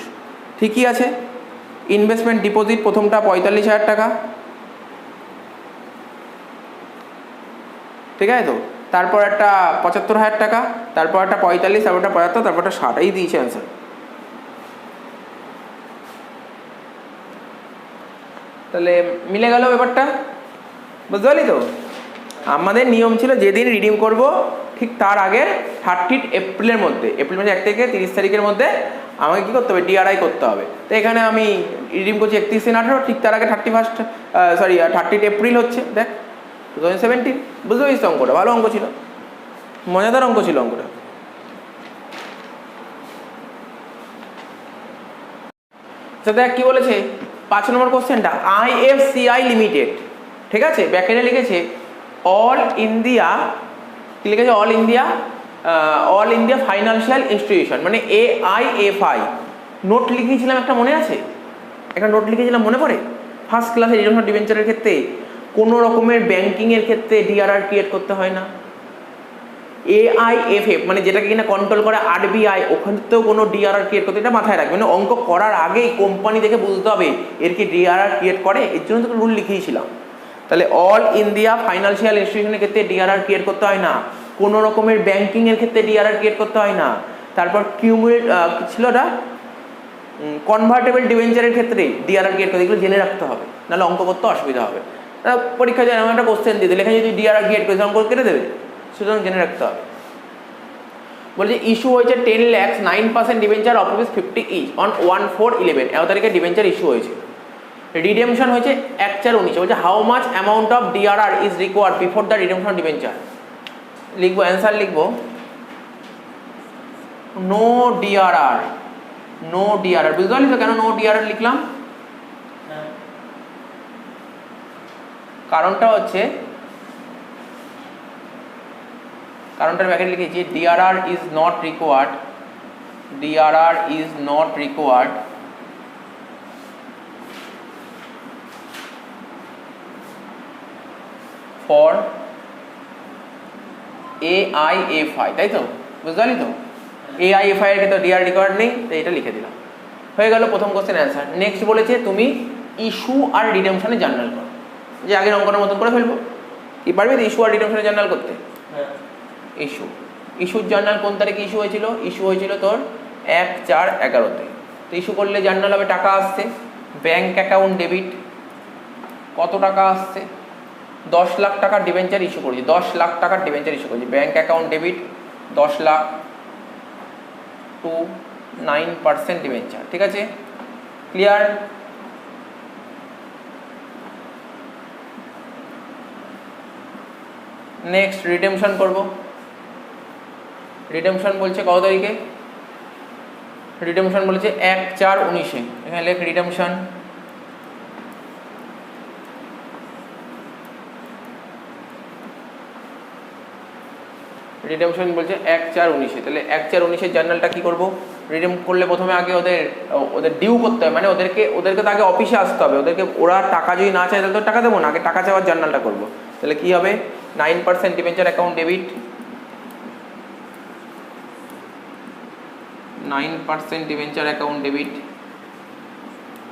ঠিকই আছে। ইনভেস্টমেন্ট ডিপোজিট প্রথমটা 45,000 টাকা, ঠিক আছে তো, তারপর একটা 75,000 টাকা, তারপর একটা 45, তারপর একটা 75, তারপর একটা 60, এই দিয়েছে অ্যান্সার। তাহলে মিলে গেল ব্যাপারটা, বুঝতে পারলি তো? আমাদের নিয়ম ছিল যেদিন রিডিম করব ঠিক তার আগের 30 এপ্রিলের মধ্যে, এপ্রিল মাসের 1 থেকে 30 তারিখের মধ্যে আমাকে কী করতে হবে, ডিআরআই করতে হবে। তো এখানে আমি রিডিম করছি 31/18, ঠিক তার আগে 30 এপ্রিল হচ্ছে, দেখ 2017। বুঝতে পারছিস অঙ্কটা? ভালো অঙ্ক ছিল, মজাদার অঙ্ক ছিল অঙ্কটা। আচ্ছা দেখ কী বলেছে 5 নম্বর কোশ্চেনটা, IFCI লিমিটেড, ঠিক আছে, ব্যাকেটে লিখেছে অল ইন্ডিয়া, কি লিখেছে, অল ইন্ডিয়া ফাইন্যান্সিয়াল ইনস্টিটিউশন, মানে AIFI। নোট লিখিয়েছিলাম একটা, মনে আছে? একটা নোট লিখেছিলাম, মনে পড়ে? ফার্স্ট ক্লাসে রিডামশন ডিবেঞ্চারের ক্ষেত্রে কোনো রকমের ব্যাংকিংয়ের ক্ষেত্রে ডিআরআর ক্রিয়েট করতে হয় না। AIFF মানে যেটাকে কিনা কন্ট্রোল করে RBI, ওখানেতেও কোনো ডিআরআর ক্রিয়েট করতে, এটা মাথায় রাখবে। মানে অঙ্ক করার আগেই কোম্পানি দেখে বুঝতে হবে এর কি ডিআরআর ক্রিয়েট করে, এর জন্য তো রুল লিখিয়েছিলাম। তাহলে অল ইন্ডিয়া ফাইন্যান্সিয়াল ইনস্টিটিউশনের ক্ষেত্রে ডিআরআর ক্রিয়েট করতে হয় না, কোনো রকমের ব্যাংকিংয়ের ক্ষেত্রে ডিআরআর ক্রিয়েট করতে হয় না। তারপর কিউমুলেট ছিল না, কনভার্টেবল ডিবেঞ্চারের ক্ষেত্রে ডিআরআর ক্রিয়েট করতে, এগুলো জেনে রাখতে হবে, নাহলে অঙ্ক করতে অসুবিধা হবে। পরীক্ষা যায় এমন একটা কোশ্চেন দিতে, লেখা যদি ডিআরআর ক্রিয়েট করেছে অঙ্ক কেটে দেবে, সুতরাং জেনে রাখতে হবে। বলছে ইস্যু হয়েছে 10 lakhs 9% debenture of ₹50 each on 1/4/11, 11 তারিখে ডিবেঞ্চার ইস্যু হয়েছে। রিডেমশন হয়েছে 1/4/19। বলছে how much amount of DRR is required before the redemption debenture. লিখবো অ্যান্সার, লিখবো নো ডিআরআর, নো ডিআরআর। বুঝতে পারলি তো কেন নো ডিআরআর লিখলাম? কারণটা হচ্ছে, কারণটার ব্যাকেট লিখেছি DRR is not required, DRR is not required for AIFI, তাই তো? বুঝতে পারলি তো? AIFI এর ক্ষেত্রে ডিআর রিকোয়ার্ড নেই, তো এটা লিখে দিলাম, হয়ে গেল প্রথম কোশ্চেন অ্যান্সার। নেক্সট বলেছে তুমি ইস্যু আর রিডেমশনে জার্নাল করো, যে আগের অঙ্কটার মতন করে ফেলবো। কি পারবি তো ইস্যু আর রিডেমশনে জার্নাল করতে? ইস্যুর জার্নাল কোন তারিখে ইস্যু হয়েছিল? ইস্যু হয়েছিল তোর 1/4/11-তে। তো ইস্যু করলে জার্নাল হবে, টাকা আসছে, ব্যাংক অ্যাকাউন্ট ডেবিট, কত টাকা আসছে? 10 লাখ টাকার ডিবেঞ্চার ইস্যু করেছি, 10 লাখ টাকার ডিবেঞ্চার ইস্যু করেছি, bank account debit 10 lakh to 9% debenture, ঠিক আছে, ক্লিয়ার? নেক্সট রিডেমশন করব। রিডেমশন বলছে কত তারিখে? রিডেমশন বলেছে 1/4/19-এ। এখানে লেখ রিডেমশন, রিডেমশন বলছে 1/4/19-এ। তাহলে 1/4/19-এর জার্নালটা কি করব? রিডেম করলে প্রথমে আগে ওদের ডিউ করতে হবে, মানে ওদেরকে তো আগে অফিসে আসতে হবে, ওরা টাকা যদি না চায় তাহলে তো টাকা দেবো না, আগে টাকা চাওয়ার জার্নালটা করবো। তাহলে কি হবে? 9% debenture account debit, 9% debenture account debit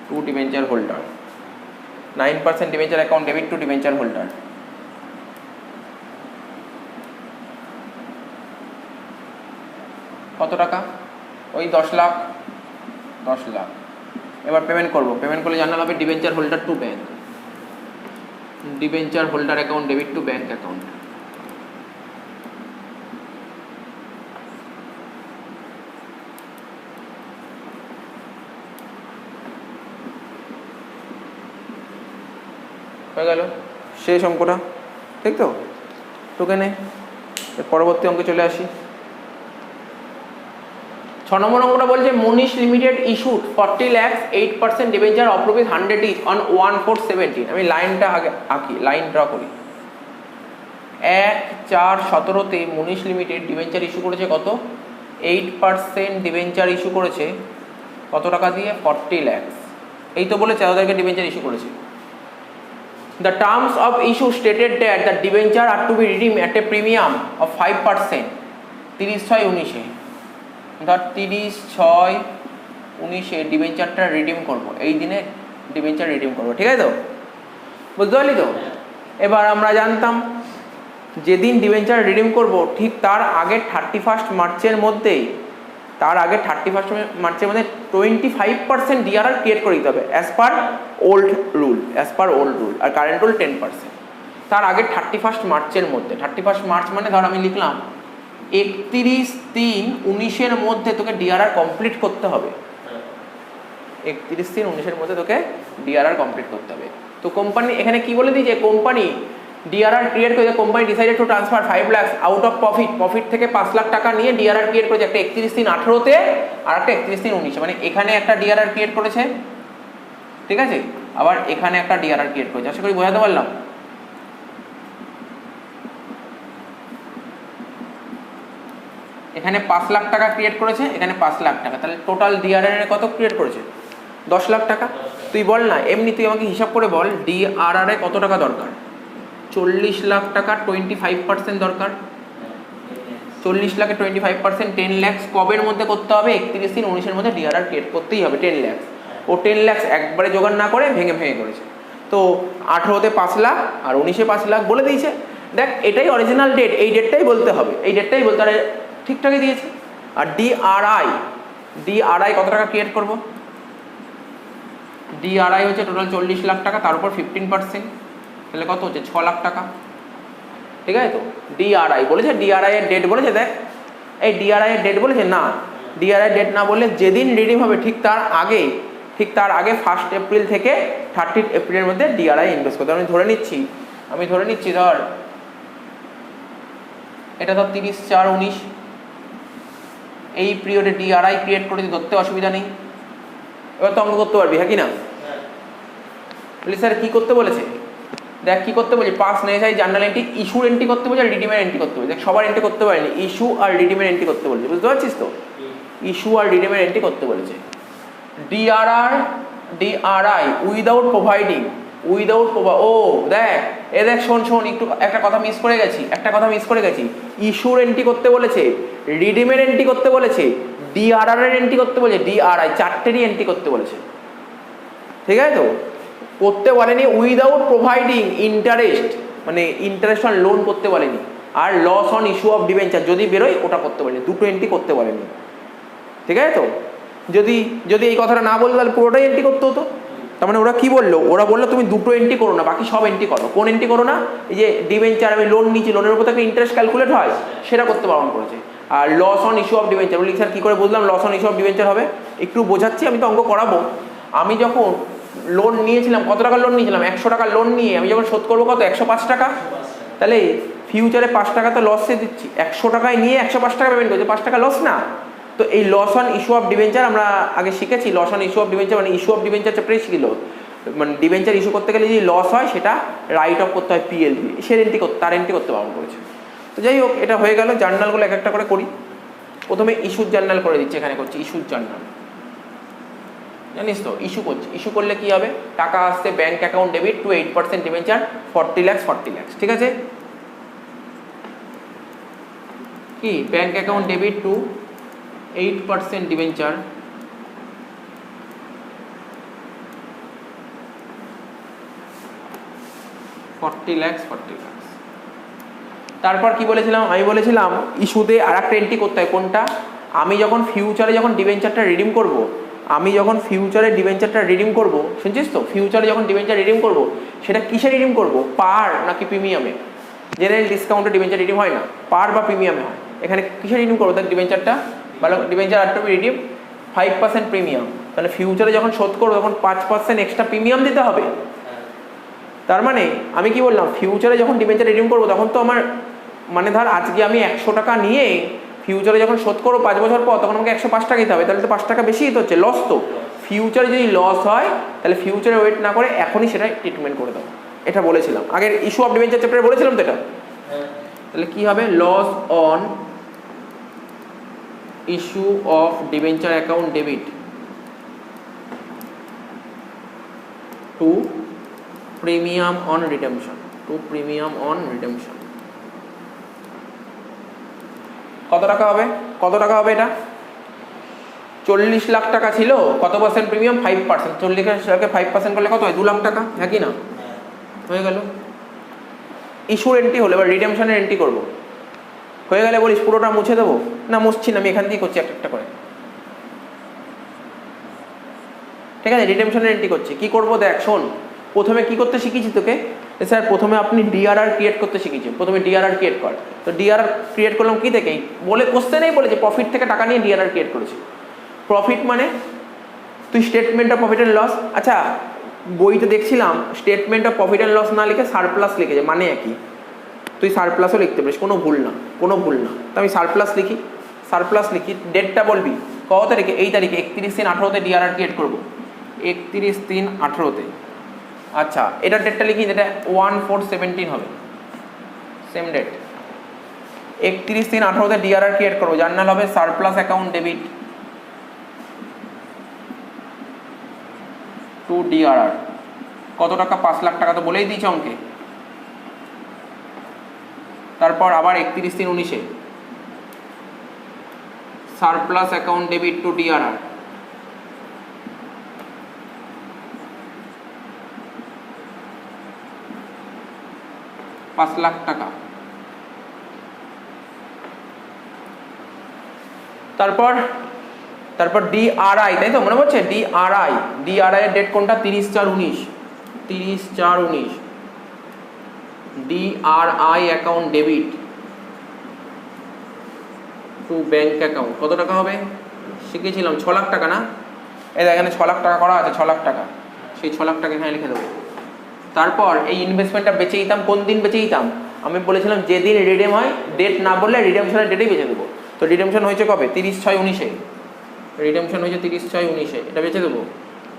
two debenture holder, 9% debenture account debit two debenture holder. কত টাকা? ওই 10 লাখ, 10 লাখ। এবার পেমেন্ট করব, পেমেন্ট করলে জানাল হবে debenture holder to bank, debenture holder account debit to bank account. হয়ে গেল শেষ অঙ্কটা, ঠিক তো? তোকে নে পরবর্তী অঙ্কে চলে আসি। 6 নম্বর অঙ্কটা বলছে Manish limited issued 40 lakhs 8% debenture of ₹100 each on 1/4/17। আমি লাইনটা আগে আঁকি, লাইন ড্র করি। 1/4/17-তে মনীষ লিমিটেড ডিবেঞ্চার ইস্যু করেছে কত? 8% ডিবেঞ্চার ইস্যু করেছে কত টাকা দিয়ে? 40 lakhs। এই তো বলেছে ওদেরকে ডিবেঞ্চার ইস্যু করেছে। The terms of issue stated that the debenture are to be redeemed at a premium of 5%। 30/6/19-এ, ধর 30/6/19 19-এ ডিবেঞ্চারটা রিডিম করব, এই দিনে ডিবেঞ্চার রিডিম করব, ঠিক আছে তো? বুঝতে পারলি তো? এবার আমরা জানতাম যেদিন ডিবেঞ্চার রিডিম করব ঠিক তার আগে 31 মার্চের মধ্যেই, তার আগে 31 মার্চের মধ্যে 25% ডিআরআর ক্রিয়েট করে দিতে হবে অ্যাজ পার ওল্ড রুল, আর কারেন্ট রুল 10%। তার আগে 31 মার্চের মধ্যে, 31 মার্চ মানে ধর আমি লিখলাম 31/3/19 মধ্যে তোকে ডিআরআর কমপ্লিট করতে হবে, 31/3/19 মধ্যে তোকে ডিআরআর কমপ্লিট করতে হবে। তো কোম্পানি এখানে কি বলে দিয়েছে, কোম্পানি ডিআরআর ক্রিয়েট করেছে, company decided to transfer 5 lakh out of profit থেকে 5 লাখ টাকা নিয়ে ডিআরআর ক্রিয়েট করেছে, একটা 31/3/18-তে আর একটা 31/3/19-এ, মানে এখানে একটা ডিআরআর ক্রিয়েট করেছে, ঠিক আছে, আবার এখানে একটা ডিআরআর ক্রিয়েট করেছে। আশা করি বোঝাতে পারলাম। এখানে 5 লাখ টাকা ক্রিয়েট করেছে, এখানে 5 লাখ টাকা, তাহলে টোটাল ডিআরআর কত ক্রিয়েট করেছে? 10 লাখ টাকা। তুই বল না, এমনি তুই আমাকে হিসাব করে বল ডিআরআর কত টাকা দরকার? 40 লাখ টাকা, 25% দরকার। 40 লাখে 25% 10 লাখ কবের মধ্যে করতে হবে? 31/3/19-এর মধ্যে ডিআরআর ক্রিয়েট করতেই হবে 10 লাখ। ও 10 লাখ একবারে জোগাড় না করে ভেঙে করেছে। তো 18-তে 5 লাখ আর 19-এ 5 লাখ বলে দিয়েছে। দেখ এটাই অরিজিনাল ডেট, এই ডেটটাই বলতে হবে, এই ডেটটাই বলতে হবে, ঠিকঠাকই দিয়েছে। আর ডিআরআই কত টাকা ক্রিয়েট করব? ডিআরআই হচ্ছে টোটাল 40 লাখ টাকা, তার উপর 15%, তাহলে কত হচ্ছে? 6 লাখ টাকা, ঠিক আছে তো? ডিআরআই বলেছে, ডিআরআই এর ডেট বলেছে, দেখ এই ডিআরআই এর ডেট বলেছে না, ডিআরআই ডেট না বললে যেদিন রিডিম হবে ঠিক তার আগে 1 এপ্রিল থেকে 30 এপ্রিলের মধ্যে ডিআরআই ইনভেস্ট করতে। আমি ধরে নিচ্ছি ধর এটা ধর 30/4/19, এই পিরিয়ডে ডিআরআই ক্রিয়েট করে ধরতে অসুবিধা নেই। এবার তো অঙ্ক করতে পারবি, হ্যাঁ কি না? বলি স্যার কি করতে বলেছে? দেখ কি করতে বলছি, পাস নেসাই জার্নাল এন্ট্রি, ইস্যুর এন্ট্রি করতে বলছে আর রিডিমের এন্ট্রি করতে বলছে। দেখ সবার এন্ট্রি করতে পারেনি, ইস্যু আর রিডিমের এন্ট্রি করতে বলছে, বুঝতে পারছিস তো? ইস্যু আর রিডিমের এন্ট্রি করতে বলেছে। ডিআরআই উইদাউট প্রোভাইডিং, ও দেখ শোন একটু একটা কথা মিস করে গেছি, ইস্যুর এন্ট্রি করতে বলেছে, রিডিমের এন্ট্রি করতে বলেছে, ডিআরআর এর এন্ট্রি করতে বলেছে, ডিআরআই চারটেরই এন্ট্রি করতে বলেছে, ঠিক আছে তো? করতে বলেনি উইদাউট প্রোভাইডিং ইন্টারেস্ট, মানে ইন্টারেস্ট অন লোন করতে বলেনি, আর loss on issue of debenture যদি বেরোয় ওটা করতে বলেনি, দুটো এন্ট্রি করতে বলেনি, ঠিক আছে তো? যদি এই কথাটা না বলতো তাহলে পুরোটাই এন্ট্রি করতে হতো। তার মানে ওরা কি বললো? ওরা বললো তুমি দুটো এন্ট্রি করো না, বাকি সব এন্ট্রি করো। কোন এন্ট্রি করো না? এই যে ডিবেঞ্চার আমি লোন নিচ্ছি, লোনের উপর একটা ইন্টারেস্ট ক্যালকুলেট হয়, সেটা করতে বারণ করেছে। আর loss on issue of debenture, বলি স্যার কী করে বুঝলাম loss on issue of debenture হবে? একটু বোঝাচ্ছি, আমি তো অঙ্ক করাবো। আমি যখন লোন নিয়েছিলাম, কত টাকা লোন নিয়েছিলাম? 100 টাকা লোন নিয়ে আমি যখন শোধ করবো কত? 105 টাকা। তাহলে ফিউচারে 5 টাকা তো লসে দিচ্ছি, 100 টাকায় নিয়ে 105 টাকা পেমেন্ট করছি, 5 টাকা লস না? তো এই loss on issue of debenture আমরা আগে শিখেছি। Loss on issue of debenture মানে ইস্যু অফ ডিবেঞ্চার চ্যাপ্টারে শিখল, মানে ডিবেঞ্চার ইস্যু করতে গেলে যদি লস হয় সেটা রাইট অফ করতে হয় পিএল দিয়ে, সে তার এন্ট্রি করতে বারণ করেছে। তো যাই হোক, এটা হয়ে গেল। জার্নালগুলো এক একটা করে করি। প্রথমে ইস্যুর জার্নাল করে দিচ্ছি, এখানে করছি ইস্যুর জার্নাল, জানিস তো? ইস্যু করলে কি হবে? টাকা আসছে bank account debit two 8% debenture 40 lakh, ঠিক আছে? কি bank account debit two 8% debenture 40 lakh. তারপর কি বলেছিলাম? আমি বলেছিলাম ইস্যুতে আর একটা এন্ট্রি করতে হয়। কোনটা? আমি যখন ফিউচারে ডিবেঞ্চারটা রিডিম করব, শুনছিস তো? ফিউচারে যখন ডিবেঞ্চার রিডিম করব, সেটা কিসে রিডিম করব? পার নাকি প্রিমিয়ামে? জেনারেল ডিসকাউন্টে ডিবেঞ্চার রিডিম হয় না, পার বা প্রিমিয়ামে হয়। এখানে কিসে রিডিম করবো? দেখ ডিবেঞ্চারটা ভালো, ডিবেঞ্চার আর টু বি রিডিম 5% প্রিমিয়াম, তাহলে ফিউচারে যখন শোধ করবো তখন 5% এক্সট্রা প্রিমিয়াম দিতে হবে। তার মানে আমি কি বললাম? ফিউচারে যখন ডিবেঞ্চার রিডিম করবো তখন তো আমার, মানে ধর আজকে আমি 100 টাকা নিয়ে ফিউচারে যখন শোধ করবো 5 বছর পর, তখন আমাকে 105 টাকা দিতে হবে, তাহলে তো 5 টাকা বেশি দিতে হচ্ছে, লস তো। ফিউচারে যদি লস হয় তাহলে ফিউচারে ওয়েট না করে এখনই সেটা ট্রিটমেন্ট করে দেবো, এটা বলেছিলাম আগের ইস্যু অফ ডিবেঞ্চার চ্যাপ্টারে বলেছিলাম তো এটা। তাহলে কি হবে? Loss on issue of debenture account debit to premium on redemption, কত টাকা হবে? এটা 40 লাখ টাকা ছিল, কত পার্সেন্ট প্রিমিয়াম? 5%। 40 লাখে 5% করলে কত হয়? 2 লাখ টাকা, হ্যাঁ কি না? হয়ে গেল। ইস্যুর এন্ট্রি হলো, এবার রিডেমশনের এন্ট্রি করবো। হয়ে গেলে বলিস পুরোটা মুছে দেবো? না মুছছি না, আমি এখান দিয়ে করছি একটা একটা করে। ঠিক আছে, রিডেমশনের এন্ট্রি করছি। কি করবো দেখ, শোন। প্রথমে কি করতে শিখেছি তোকে? স্যার প্রথমে আপনি ডিআরআর ক্রিয়েট করতে শিখেছি, প্রথমে ডিআরআর ক্রিয়েট কর। তো ডিআরআর ক্রিয়েট করলাম কি থেকে? বলে কোশ্চেনেই বলেছে প্রফিট থেকে টাকা নিয়ে ডিআরআর ক্রিয়েট করেছি। প্রফিট মানে তুই statement of profit and loss, আচ্ছা বইতে দেখছিলাম statement of profit and loss না লিখে সারপ্লাস লিখেছে, মানে একই। তুই সারপ্লাসও লিখতে পারিস, কোনো ভুল না, কোনো ভুল না। তো আমি সারপ্লাস লিখি, সারপ্লাস লিখি, ডেটটা বলবি কত তারিখে? এই তারিখে 31/3/18 ডিআরআর ক্রিয়েট করবো, 31/3/18। আচ্ছা এটার ডেটটা লিখি, যেটা 1/4/17 হবে, সেম ডেট। 31/3/18 ডিআরআর ক্রিয়েট করবো, জার্নাল হবে surplus account debit two DRR. কত টাকা? 5 লাখ টাকা, তো বলেই দিয়েছে অঙ্কে। তারপর আবার 31/3/19 surplus account debit two DRR, $5 lakh টাকা। তারপর ডিআরআই, তাই তো মনে পড়ছে? ডিআরআই এর ডেট কোনটা? 30/4/19, 30/4/19 DRI account debit to bank account. কত টাকা হবে? শিখেছিলাম 6 লাখ টাকা না? এই দেখ এখানে 6 লাখ টাকা করা আছে, 6 লাখ টাকা, সেই 6 লাখ টাকা এখানে লিখে দেবো। তারপর এই ইনভেস্টমেন্টটা বেঁচে দিতাম, কোন দিন বেঁচে দিতাম? আমি বলেছিলাম যেদিন রিডেম হয়, ডেট না বললে রিডেমশনের ডেটেই বেঁচে দেবো। তো রিডেমশন হয়েছে কবে? 30/6/19। রিডেমশন হয়েছে 30/6/19, এটা বেঁচে দেবো।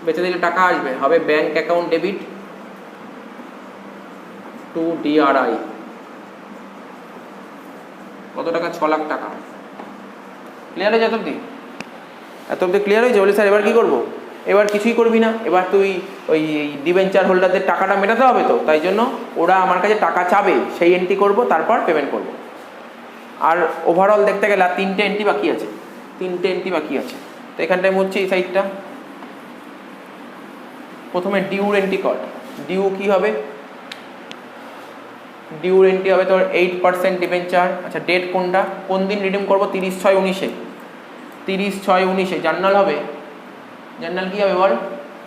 বেঁচে দিলে টাকা আসবে, হবে bank account debit to DRI. কত টাকা? 6 লাখ টাকা। ক্লিয়ার হয়েছে এত অব্দি? এত অব্দি ক্লিয়ার হয়েছে? বলি স্যার এবার কি করবো? এবার কিছুই করবি না, এবার তুই ওই ডিবেঞ্চার হোল্ডারদের টাকাটা মেটাতে হবে, তো তাই জন্য ওরা আমার কাছে টাকা চাবে, সেই এন্ট্রি করব, তারপর পেমেন্ট করব। আর ওভারঅল দেখতে গেলে আর 3টে এন্ট্রি বাকি আছে, 3টে এন্ট্রি বাকি আছে। তো এখানটায় মুছছি এই সাইডটা। প্রথমে ডিউর এন্ট্রি কর। ডিউ কি হবে? ডিউর এন্ট্রি হবে তোর 8% ডিবেঞ্চার। আচ্ছা ডেট কোনটা? কোন দিন রিডিম করবো? 30/6/19, 30/6/19 জার্নাল হবে। জার্নাল কি হবে বল?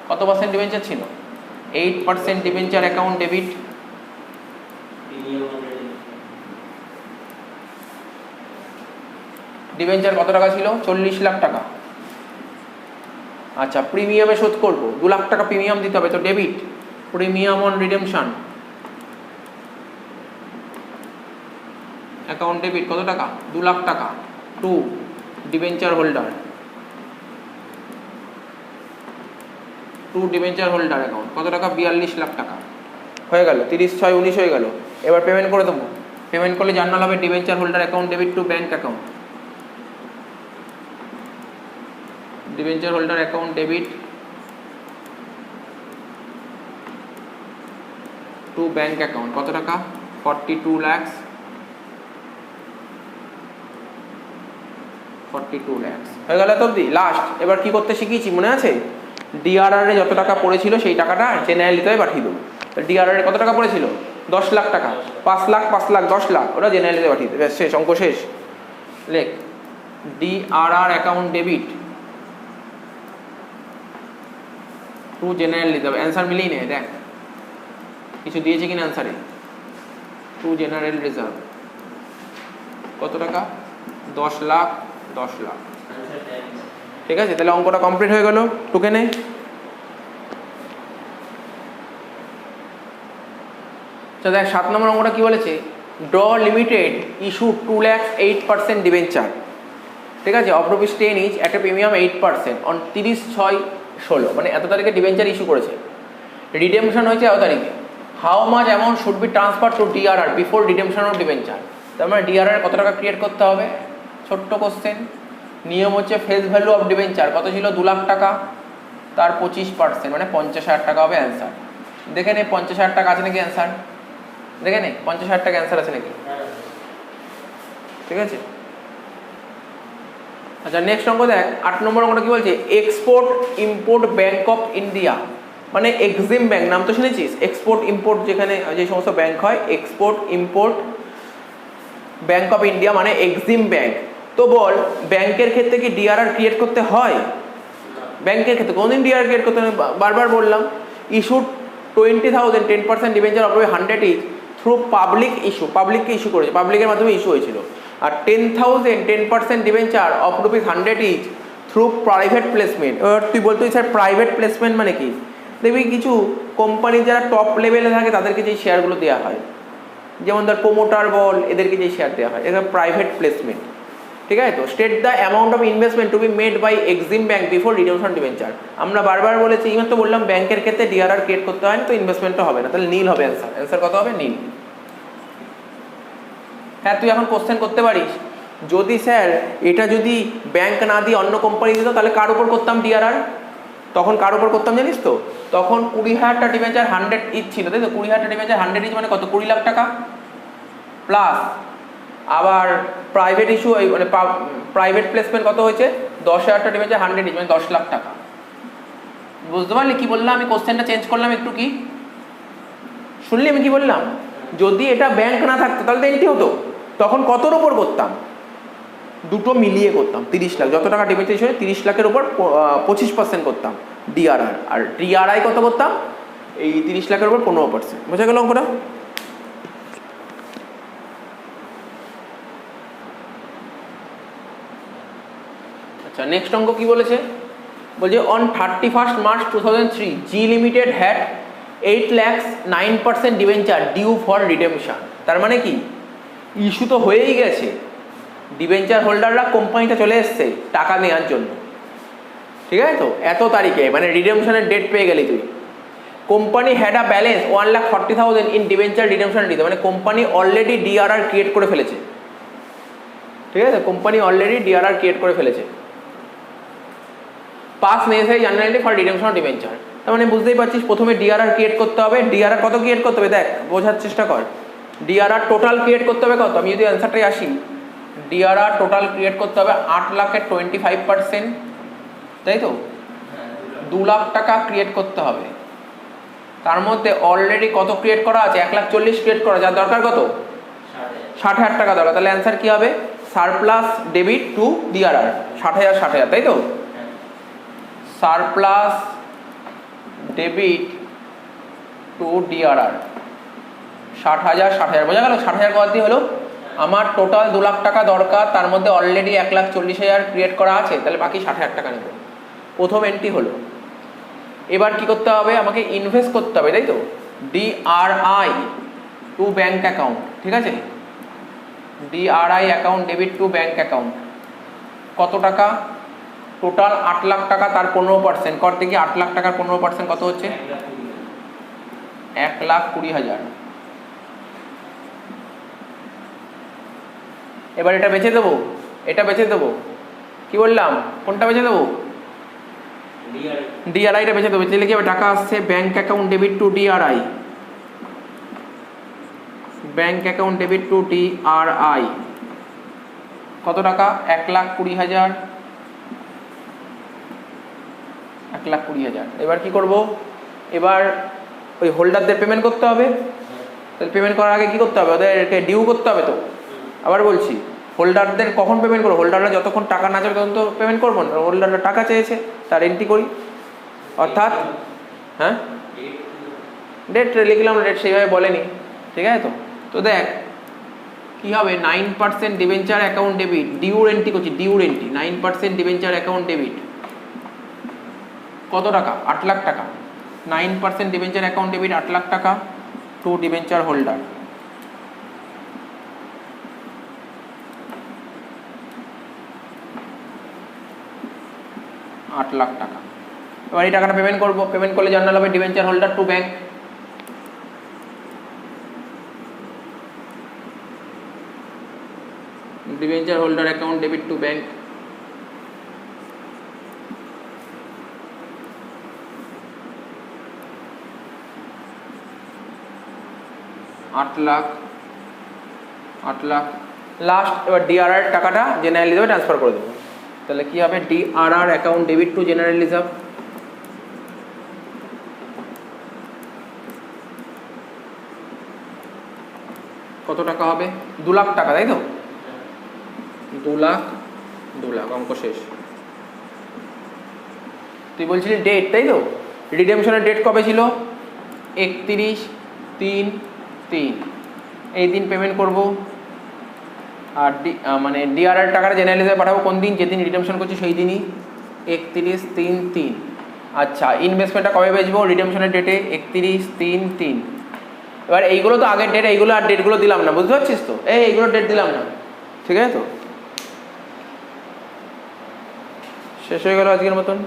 কত পার্সেন্ট ডিবেঞ্চার ছিল? 8% ডিবেঞ্চার অ্যাকাউন্ট ডেবিট ডিবেঞ্চার কত টাকা ছিল? 40 লাখ টাকা। আচ্ছা প্রিমিয়ামে শোধ করবো, 2 লাখ টাকা প্রিমিয়াম দিতে হবে, তো debit premium on redemption account debit কত টাকা? 2 লাখ টাকা to debenture holder, to debenture holder account কত টাকা? 42 লাখ টাকা। হয়ে গেল, 30/6/19 হয়ে গেল। এবার পেমেন্ট করে দেবো। পেমেন্ট করলে জার্নাল হবে debenture holder account debit to bank account, debenture holder account debit to bank account কত টাকা? 42 lakhs, 42 lakhs হয়ে গেল তো অবধি লাস্ট। এবার কি করতে শিখিয়েছি মনে আছে? ডিআরআর এ যত টাকা পড়েছিল সেই টাকাটা জেনারেলিতে পাঠিয়ে দেবো। ডিআরআর এ কত টাকা পড়েছিল? 10 লাখ টাকা। 5 লাখ 5 লাখ 10 লাখ ওটা জেনারেলিতে পাঠিয়ে দেবে, শেষ, অঙ্ক শেষ। লেখ DRR account debit two generally দেবে। অ্যান্সার মিলিয়ে নে, দেখ কিছু দিয়েছে কিনা অ্যান্সারে। টু জেনারেল রিজার্ভ কত টাকা? 10 লাখ 10 লাখ। ঠিক আছে, তাহলে অঙ্কটা কমপ্লিট হয়ে গেল। টুকে নে। তো দেখ 7 নম্বর অঙ্কটা কি বলেছে? Draw limited issue 2 lakhs 8% debenture, ঠিক আছে, অফ রুপিস 10 each একটা প্রিমিয়াম 8% অন 30/6/16, মানে এত তারিখে ডিবেঞ্চার ইস্যু করেছে। রিডেমশন হয়েছে এত তারিখে। How much amount should be transfer to DRR before redemption of debenture? তার মানে ডিআরআর কত টাকা ক্রিয়েট করতে হবে? ছোট্ট কোশ্চেন। নিয়ম হচ্ছে ফেস ভ্যালু অফ ডিবেঞ্চার কত ছিল? 2 লাখ টাকা, তার 25% মানে 50,000 টাকা হবে অ্যান্সার। দেখে নে 50,000 টাকা আছে নাকি অ্যান্সার, দেখে নে 50,000 টাকা অ্যান্সার আছে নাকি। ঠিক আছে, আচ্ছা নেক্সট অঙ্ক দেখ 8 নম্বর অঙ্কটা কি বলছে, export import bank of India, মানে এক্সিম ব্যাংক নাম তো শুনেছিস, এক্সপোর্ট ইম্পোর্ট যেখানে যে সমস্ত ব্যাংক হয়, export import bank of India মানে এক্সিম ব্যাংক। তো বল ব্যাংকের ক্ষেত্রে কি ডিআরআর ক্রিয়েট করতে হয়? ব্যাংকের ক্ষেত্রে কোনদিন ডিআরআর ক্রিয়েট করতে হয়? বারবার বললাম, issued 20,000 10% debenture of 100 each through public issue, পাবলিককে ইস্যু করেছে, পাবলিকের মাধ্যমে ইস্যু হয়েছিল। আর 10,000 10% debenture of ₹100 each through private placement. এবার তুই বলতো স্যার প্রাইভেট প্লেসমেন্ট মানে কি? দেখবি কিছু কোম্পানি যারা টপ লেভেলে থাকে তাদেরকে যে শেয়ারগুলো দেওয়া হয়, যেমন ধর প্রোমোটার বল, এদেরকে যে শেয়ার দেওয়া হয়, এটা প্রাইভেট প্লেসমেন্ট। ঠিক আছে? তো state the amount of investment to be made by Exim bank before redemption debenture. আমরা বারবার বলেছি, এইমাত্র বললাম ব্যাংকের ক্ষেত্রে ডিআরআর ক্রিয়েট করতে হয় না, তো ইনভেস্টমেন্টটা হবে না, তাহলে নীল হবে অ্যান্সার। অ্যান্সার কত হবে? নীল। হ্যাঁ তুই এখন কোশ্চেন করতে পারিস, যদি স্যার এটা যদি ব্যাংক না দিয়ে অন্য কোম্পানি দিত তাহলে কার উপর করতাম ডিআরআর? তখন কার উপর করতাম জানিস তো? তখন 20,000টা ডিবেঞ্চার 100 ইচ ছিল, তাই তো? 20,000টা ডিবেঞ্চার 100 ইচ মানে কত? 20 লাখ টাকা প্লাস আবার প্রাইভেট ইস্যু, মানে প্রাইভেট প্লেসমেন্ট কত হয়েছে? 10,000টা ডিবেঞ্চার 100 ইচ মানে 10 লাখ টাকা। বুঝতে পারলি কি বললাম? আমি কোশ্চেনটা চেঞ্জ করলাম একটু। কি শুনলি আমি কি বললাম? যদি এটা ব্যাংক না থাকতো তাহলে তো এন্ট্রি হতো, তখন কতর উপর করতাম? দুটো মিলিয়ে করতাম। 30 লাখ, যত টাকা ডিবেঞ্চার ইস্যু 30 লাখের উপর 25% করতাম ডিআরআর, আর ডিআরআই কত করতাম? এই 30 লাখের উপর 15%। বোঝা গেল অঙ্কটা? আচ্ছা নেক্সট অঙ্ক কি বলেছে? বলছে on 31 March 2003 G limited had 8,09,000 debenture due for redemption. তার মানে কি, ইস্যু তো হয়েই গেছে, ডিবেঞ্চার হোল্ডাররা কোম্পানিতে চলে এসছে টাকা নেওয়ার জন্য। ঠিক আছে? তো এত তারিখে মানে রিডেমশনের ডেট পেয়ে গেলি তুই। Company had a balance 1,40,000 in debenture redemption দিতে, মানে কোম্পানি অলরেডি ডিআরআর ক্রিয়েট করে ফেলেছে। ঠিক আছে? কোম্পানি অলরেডি ডিআরআর ক্রিয়েট করে ফেলেছে। Pass necessary journal for redemption of debenture. তার মানে বুঝতেই পারছিস, প্রথমে ডিআরআর ক্রিয়েট করতে হবে। ডিআরআর কত ক্রিয়েট করতে হবে দেখ, বোঝার চেষ্টা কর। ডিআরআর টোটাল ক্রিয়েট করতে হবে কত? আমি যদি অ্যান্সারটাই আসি, ডিআরআর টোটাল ক্রিয়েট করতে হবে 8 লাখের 25%, তাই তো? 2 লাখ টাকা ক্রিয়েট করতে হবে। তার মধ্যে অলরেডি কত ক্রিয়েট করা আছে? 1,40,000 ক্রিয়েট করা, যার দরকার কত? 60,000 টাকা দরকার। তাহলে অ্যান্সার কি হবে? সারপ্লাস ডেবিট টু ডিআরআর 60,000 60,000, তাই তো? Surplus debit two DRR 60,000 60,000। বোঝা গেল? 60,000 কত দিয়ে হলো? আমার টোটাল 2 লাখ টাকা দরকার, তার মধ্যে অলরেডি 1,40,000 ক্রিয়েট করা আছে, তাহলে বাকি 60,000 টাকা নেব। প্রথম এন্ট্রি হলো। এবার কি করতে হবে? আমাকে ইনভেস্ট করতে হবে, তাই তো? DRI to bank account. ঠিক আছে? DRI account debit to bank account. কত টাকা? টোটাল 8 লাখ টাকা, তার 15% করতে গিয়ে 8 লাখ টাকার 15% কত হচ্ছে? 1,20,000। এবার এটা বেচে দেবো, এটা বেচে দেবো। কি বললাম? কোনটা বেচে দেবো? ডিআরআইটা বেচে দেবো। তাহলে কি হবে? টাকা আসছে bank account debit to DRI, bank account debit to DRI. কত টাকা? 1,20,000, 1,20,000। এবার কি করব? এবার ওই হোল্ডারদের পেমেন্ট করতে হবে। তাহলে পেমেন্ট করার আগে কি করতে হবে? ওদেরকে ডিউ করতে হবে। তো আবার বলছি, হোল্ডারদের কখন পেমেন্ট করবো? হোল্ডাররা যতক্ষণ টাকা না চাবে তখন তো পেমেন্ট করবো না। হোল্ডাররা টাকা চেয়েছে, তার এন্ট্রি করি। অর্থাৎ হ্যাঁ ডেট লিখলাম, ডেট সেইভাবে বলেনি। ঠিক আছে? তো তো দেখ কি হবে? 9% ডিবেঞ্চার অ্যাকাউন্ট ডেবিট, ডিউর এন্ট্রি করছি, ডিউর এন্ট্রি 9% ডিবেঞ্চার অ্যাকাউন্ট ডেবিট। কত টাকা? 8 লাখ টাকা। 9% ডিবেঞ্চার অ্যাকাউন্ট ডেবিট 8 লাখ টাকা টু ডিবেঞ্চার হোল্ডার। আট লাখ টাকা। এবার এই টাকাটা পেমেন্ট করবো। পেমেন্ট করলে জার্নাল হবে debenture holder to bank. Debenture holder account debit to bank. আট লাখ লাস্ট। এবার ডিআরআর টাকাটা জেনারেলি দেবে, ট্রান্সফার করে দেবো। তাহলে কি হবে, DRR account debit two general reserve. কত টাকা হবে, 2 লাখ টাকা, তাই তো? 2 লাখ অঙ্ক শেষ। তুই বলছিলি ডেট, তাই তো? রিডেমশনের ডেট কবে ছিল? 31/3/3। এই দিন পেমেন্ট করব। আর মানে ডিআরআর টাকাটা জেনারেল রিজার্ভে পাঠাবো কোন দিন, যেদিন রিডেমশন করছি সেই দিনই, 31/3/3। আচ্ছা, ইনভেস্টমেন্টটা কবে বেচবো? রিডেমশনের ডেটে 31/3/3। এবার এইগুলো তো আগের ডেট, এইগুলো আর ডেটগুলো দিলাম না, বুঝতে পারছিস তো? এইগুলো ডেট দিলাম না, ঠিক আছে তো? শেষ হয়ে গেল আজকের মতন।